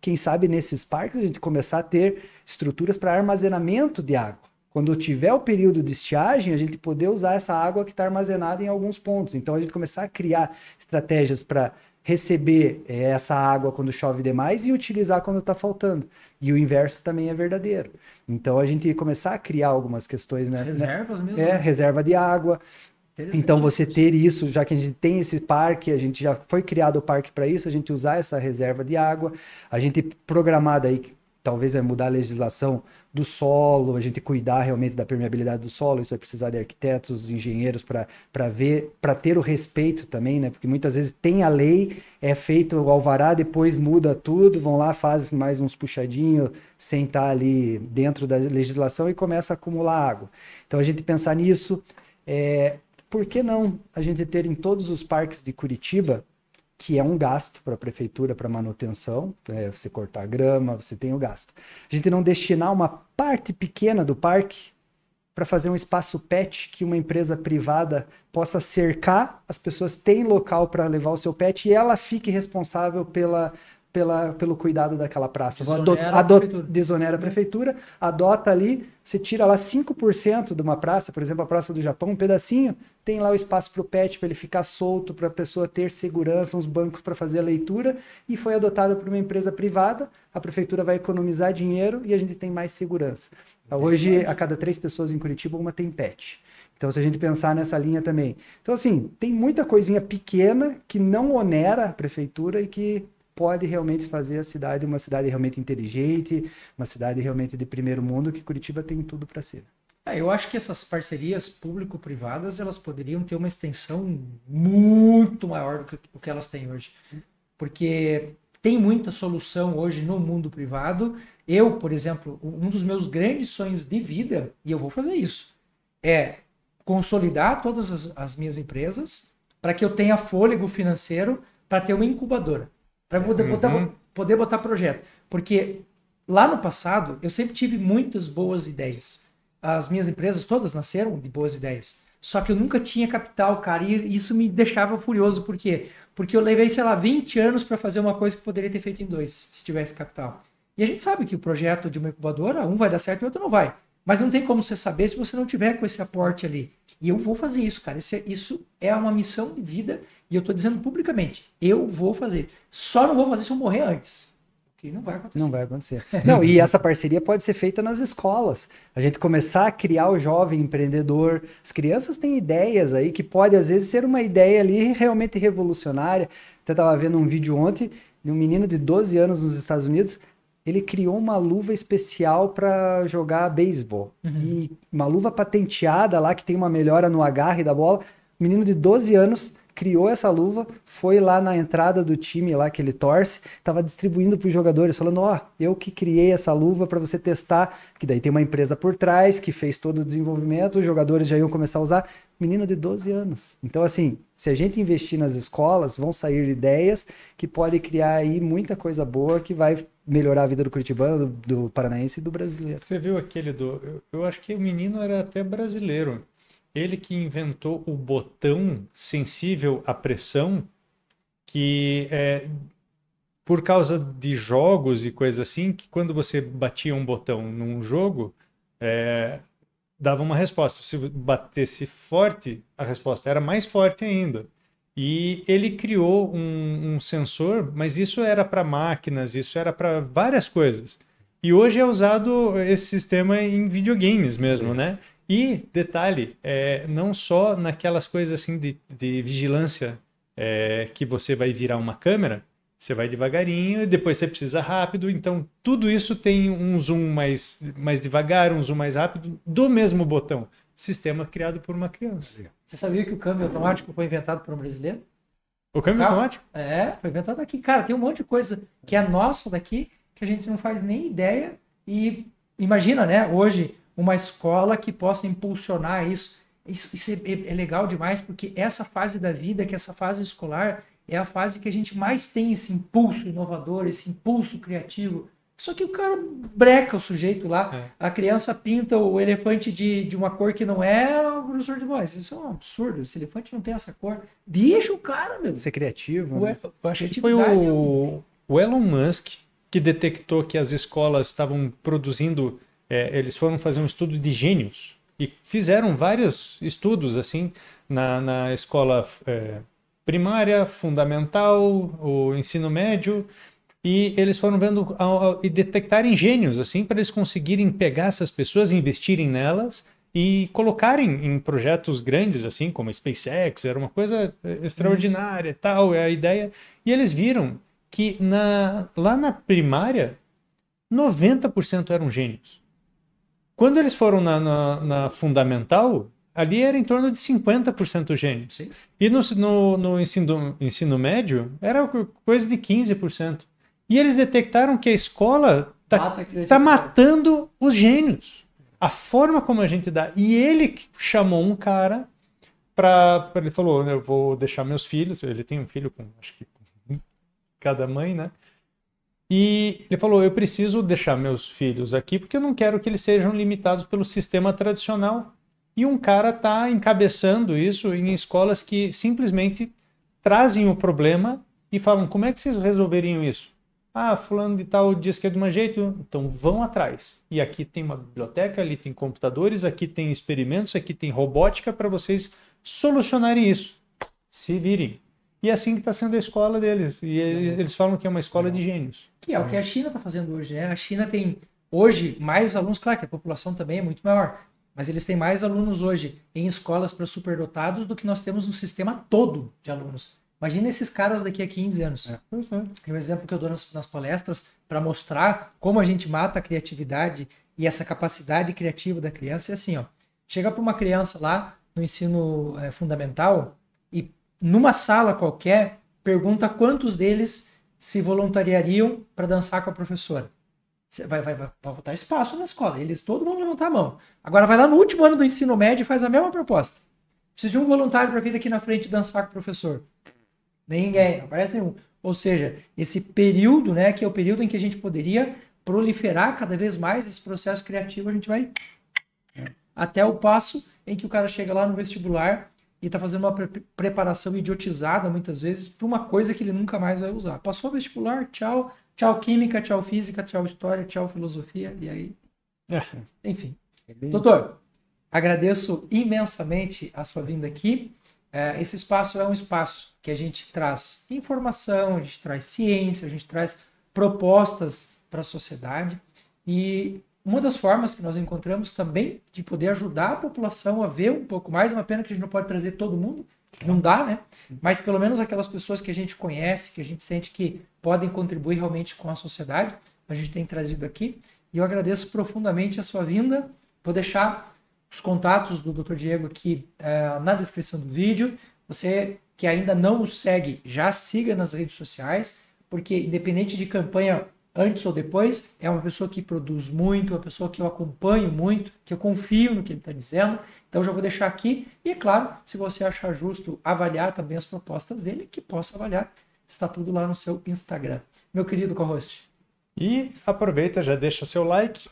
Quem sabe nesses parques a gente começar a ter estruturas para armazenamento de água. Quando tiver o período de estiagem, a gente poder usar essa água que está armazenada em alguns pontos. Então a gente começar a criar estratégias para receber essa água quando chove demais e utilizar quando está faltando. E o inverso também é verdadeiro. Então a gente começar a criar algumas questões nessa. Reservas mesmo? Reserva de água. Então você ter isso, já que a gente tem esse parque, a gente já foi criado o parque para isso, a gente usar essa reserva de água, a gente programar aí, talvez vai mudar a legislação do solo, a gente cuidar realmente da permeabilidade do solo, isso vai precisar de arquitetos, engenheiros para ver, para ter o respeito também, né? Porque muitas vezes tem a lei, é feito o alvará, depois muda tudo, vão lá, faz mais uns puxadinhos, sem estar ali dentro da legislação e começa a acumular água. Então a gente pensar nisso, por que não a gente ter em todos os parques de Curitiba, que é um gasto para a prefeitura, para manutenção, você cortar grama, você tem o gasto. A gente não destinar uma parte pequena do parque para fazer um espaço pet que uma empresa privada possa cercar, as pessoas têm local para levar o seu pet e ela fique responsável pelo cuidado daquela praça. Desonera a prefeitura, adota ali, você tira lá 5% de uma praça, por exemplo, a Praça do Japão, um pedacinho, tem lá o espaço para o pet, para ele ficar solto, para a pessoa ter segurança, uns bancos para fazer a leitura, e foi adotado por uma empresa privada, a prefeitura vai economizar dinheiro e a gente tem mais segurança. Hoje, a cada 3 pessoas em Curitiba, uma tem pet. Então, se a gente pensar nessa linha também. Então, assim, tem muita coisinha pequena que não onera a prefeitura e que pode realmente fazer a cidade uma cidade realmente inteligente, uma cidade realmente de primeiro mundo, que Curitiba tem tudo para ser. Eu acho que essas parcerias público-privadas, elas poderiam ter uma extensão muito maior do que elas têm hoje. Porque tem muita solução hoje no mundo privado. Eu, por exemplo, um dos meus grandes sonhos de vida, e eu vou fazer isso, é consolidar todas as minhas empresas para que eu tenha fôlego financeiro para ter uma incubadora. Para poder botar projeto. Porque lá no passado, eu sempre tive muitas boas ideias. As minhas empresas todas nasceram de boas ideias. Só que eu nunca tinha capital, cara. E isso me deixava furioso. Por quê? Porque eu levei, 20 anos para fazer uma coisa que poderia ter feito em 2, se tivesse capital. E a gente sabe que o projeto de uma incubadora, um vai dar certo e o outro não vai. Mas não tem como você saber se você não tiver com esse aporte ali. E eu vou fazer isso, cara. Isso é uma missão de vida. E eu estou dizendo publicamente, eu vou fazer. Só não vou fazer se eu morrer antes. Porque não vai acontecer. Não vai acontecer. Não, e essa parceria pode ser feita nas escolas. A gente começar a criar o jovem empreendedor. As crianças têm ideias aí que pode, às vezes, ser uma ideia ali realmente revolucionária. Eu estava vendo um vídeo ontem de um menino de 12 anos nos Estados Unidos. Ele criou uma luva especial para jogar beisebol. E uma luva patenteada lá, que tem uma melhora no agarre da bola. Um menino de 12 anos criou essa luva, foi lá na entrada do time lá que ele torce, estava distribuindo para os jogadores, falando, eu que criei essa luva para você testar, que daí tem uma empresa por trás, que fez todo o desenvolvimento, os jogadores já iam começar a usar. Menino de 12 anos. Então, assim, se a gente investir nas escolas, vão sair ideias que podem criar aí muita coisa boa que vai melhorar a vida do curitibano, do paranaense e do brasileiro. Você viu aquele eu acho que o menino era até brasileiro. Ele que inventou o botão sensível à pressão, que por causa de jogos e coisas assim, que quando você batia um botão num jogo, dava uma resposta. Se batesse forte, a resposta era mais forte ainda. E ele criou um sensor, mas isso era para máquinas, isso era para várias coisas. E hoje é usado esse sistema em videogames mesmo, né? E, detalhe, não só naquelas coisas assim de vigilância que você vai virar uma câmera, você vai devagarinho e depois você precisa rápido. Então, tudo isso tem um zoom mais devagar, um zoom mais rápido do mesmo botão. Sistema criado por uma criança. Você sabia que o câmbio automático foi inventado por um brasileiro? O câmbio automático? Foi inventado aqui. Cara, tem um monte de coisa que é nossa daqui que a gente não faz nem ideia. E imagina, né, hoje, uma escola que possa impulsionar isso. Isso é legal demais, porque essa fase da vida, que essa fase escolar, é a fase que a gente mais tem esse impulso inovador, esse impulso criativo. Só que o cara breca o sujeito lá. A criança pinta o elefante de uma cor que não é o professor de voz. Isso é um absurdo. Esse elefante não tem essa cor. Deixa o cara, meu. Ser criativo. Eu acho que foi o Elon Musk que detectou que as escolas estavam produzindo... eles foram fazer um estudo de gênios. E fizeram vários estudos assim na escola primária, fundamental, o ensino médio... E eles foram vendo e detectarem gênios, assim, para eles conseguirem pegar essas pessoas, investirem nelas e colocarem em projetos grandes, assim, como a SpaceX, era uma coisa extraordinária e tal, é a ideia. E eles viram que lá na primária, 90% eram gênios. Quando eles foram na fundamental, ali era em torno de 50% gênios. Sim. E no ensino médio, era coisa de 15%. E eles detectaram que a escola está matando os gênios. A forma como a gente dá. E ele chamou um cara ele falou, eu vou deixar meus filhos. Ele tem um filho com, acho que cada mãe, né? E ele falou, eu preciso deixar meus filhos aqui porque eu não quero que eles sejam limitados pelo sistema tradicional. E um cara está encabeçando isso em escolas que simplesmente trazem o problema e falam, como é que vocês resolveriam isso? Ah, fulano de tal diz que é de um jeito, então vão atrás. E aqui tem uma biblioteca, ali tem computadores, aqui tem experimentos, aqui tem robótica para vocês solucionarem isso. Se virem. E é assim que está sendo a escola deles. E eles falam que é uma escola de gênios. Que é o que a China está fazendo hoje, né? A China tem hoje mais alunos, claro que a população também é muito maior, mas eles têm mais alunos hoje em escolas para superdotados do que nós temos no sistema todo de alunos. Imagina esses caras daqui a 15 anos. É o exemplo que eu dou nas palestras para mostrar como a gente mata a criatividade e essa capacidade criativa da criança. É assim, ó, chega para uma criança lá no ensino fundamental e numa sala qualquer pergunta quantos deles se voluntariariam para dançar com a professora. Vai botar espaço na escola. Todo mundo levantar a mão. Agora vai lá no último ano do ensino médio e faz a mesma proposta. Preciso de um voluntário para vir aqui na frente e dançar com o professor. Ninguém, não aparece nenhum. Ou seja, esse período, né, que é o período em que a gente poderia proliferar cada vez mais esse processo criativo, a gente vai até o passo em que o cara chega lá no vestibular e está fazendo uma preparação idiotizada, muitas vezes, para uma coisa que ele nunca mais vai usar. Passou o vestibular, tchau, tchau química, tchau física, tchau história, tchau filosofia, e aí... Enfim. Doutor, agradeço imensamente a sua vinda aqui. Esse espaço é um espaço que a gente traz informação, a gente traz ciência, a gente traz propostas para a sociedade e uma das formas que nós encontramos também de poder ajudar a população a ver um pouco mais, é uma pena que a gente não pode trazer todo mundo, não dá, né? Mas pelo menos aquelas pessoas que a gente conhece, que a gente sente que podem contribuir realmente com a sociedade, a gente tem trazido aqui e eu agradeço profundamente a sua vinda, vou deixar os contatos do Dr. Diego aqui na descrição do vídeo. Você que ainda não o segue, já siga nas redes sociais, porque independente de campanha antes ou depois, é uma pessoa que produz muito, uma pessoa que eu acompanho muito, que eu confio no que ele está dizendo. Então já vou deixar aqui. E é claro, se você achar justo avaliar também as propostas dele, que possa avaliar. Está tudo lá no seu Instagram. Meu querido co-host. E aproveita, já deixa seu like,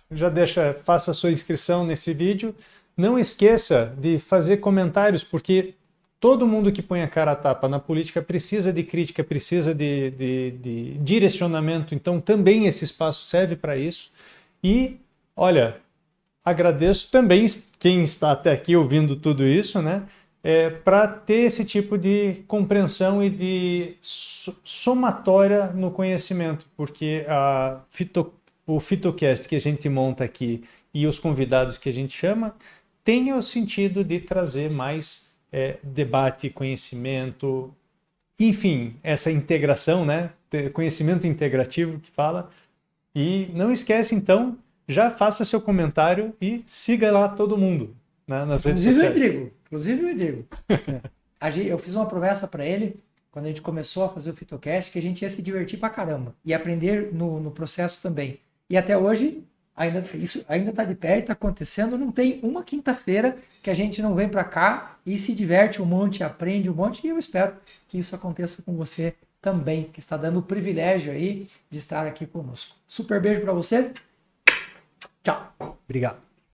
faça sua inscrição nesse vídeo. Não esqueça de fazer comentários, porque todo mundo que põe a cara a tapa na política precisa de crítica, precisa de direcionamento. Então também esse espaço serve para isso. E, olha, agradeço também quem está até aqui ouvindo tudo isso, né? Para ter esse tipo de compreensão e de somatória no conhecimento, porque o FitoCast que a gente monta aqui e os convidados que a gente chama tenha o sentido de trazer mais debate, conhecimento, enfim, essa integração, né? Conhecimento integrativo que fala. E não esquece, então, já faça seu comentário e siga lá todo mundo, né, nas redes sociais. Inclusive o Rodrigo. Eu fiz uma promessa para ele, quando a gente começou a fazer o Fitocast, que a gente ia se divertir pra caramba e aprender no processo também. E até hoje, isso ainda está de pé e está acontecendo. Não tem uma quinta-feira que a gente não vem para cá e se diverte um monte, aprende um monte, e eu espero que isso aconteça com você também, que está dando o privilégio aí de estar aqui conosco. Super beijo para você. Tchau. Obrigado.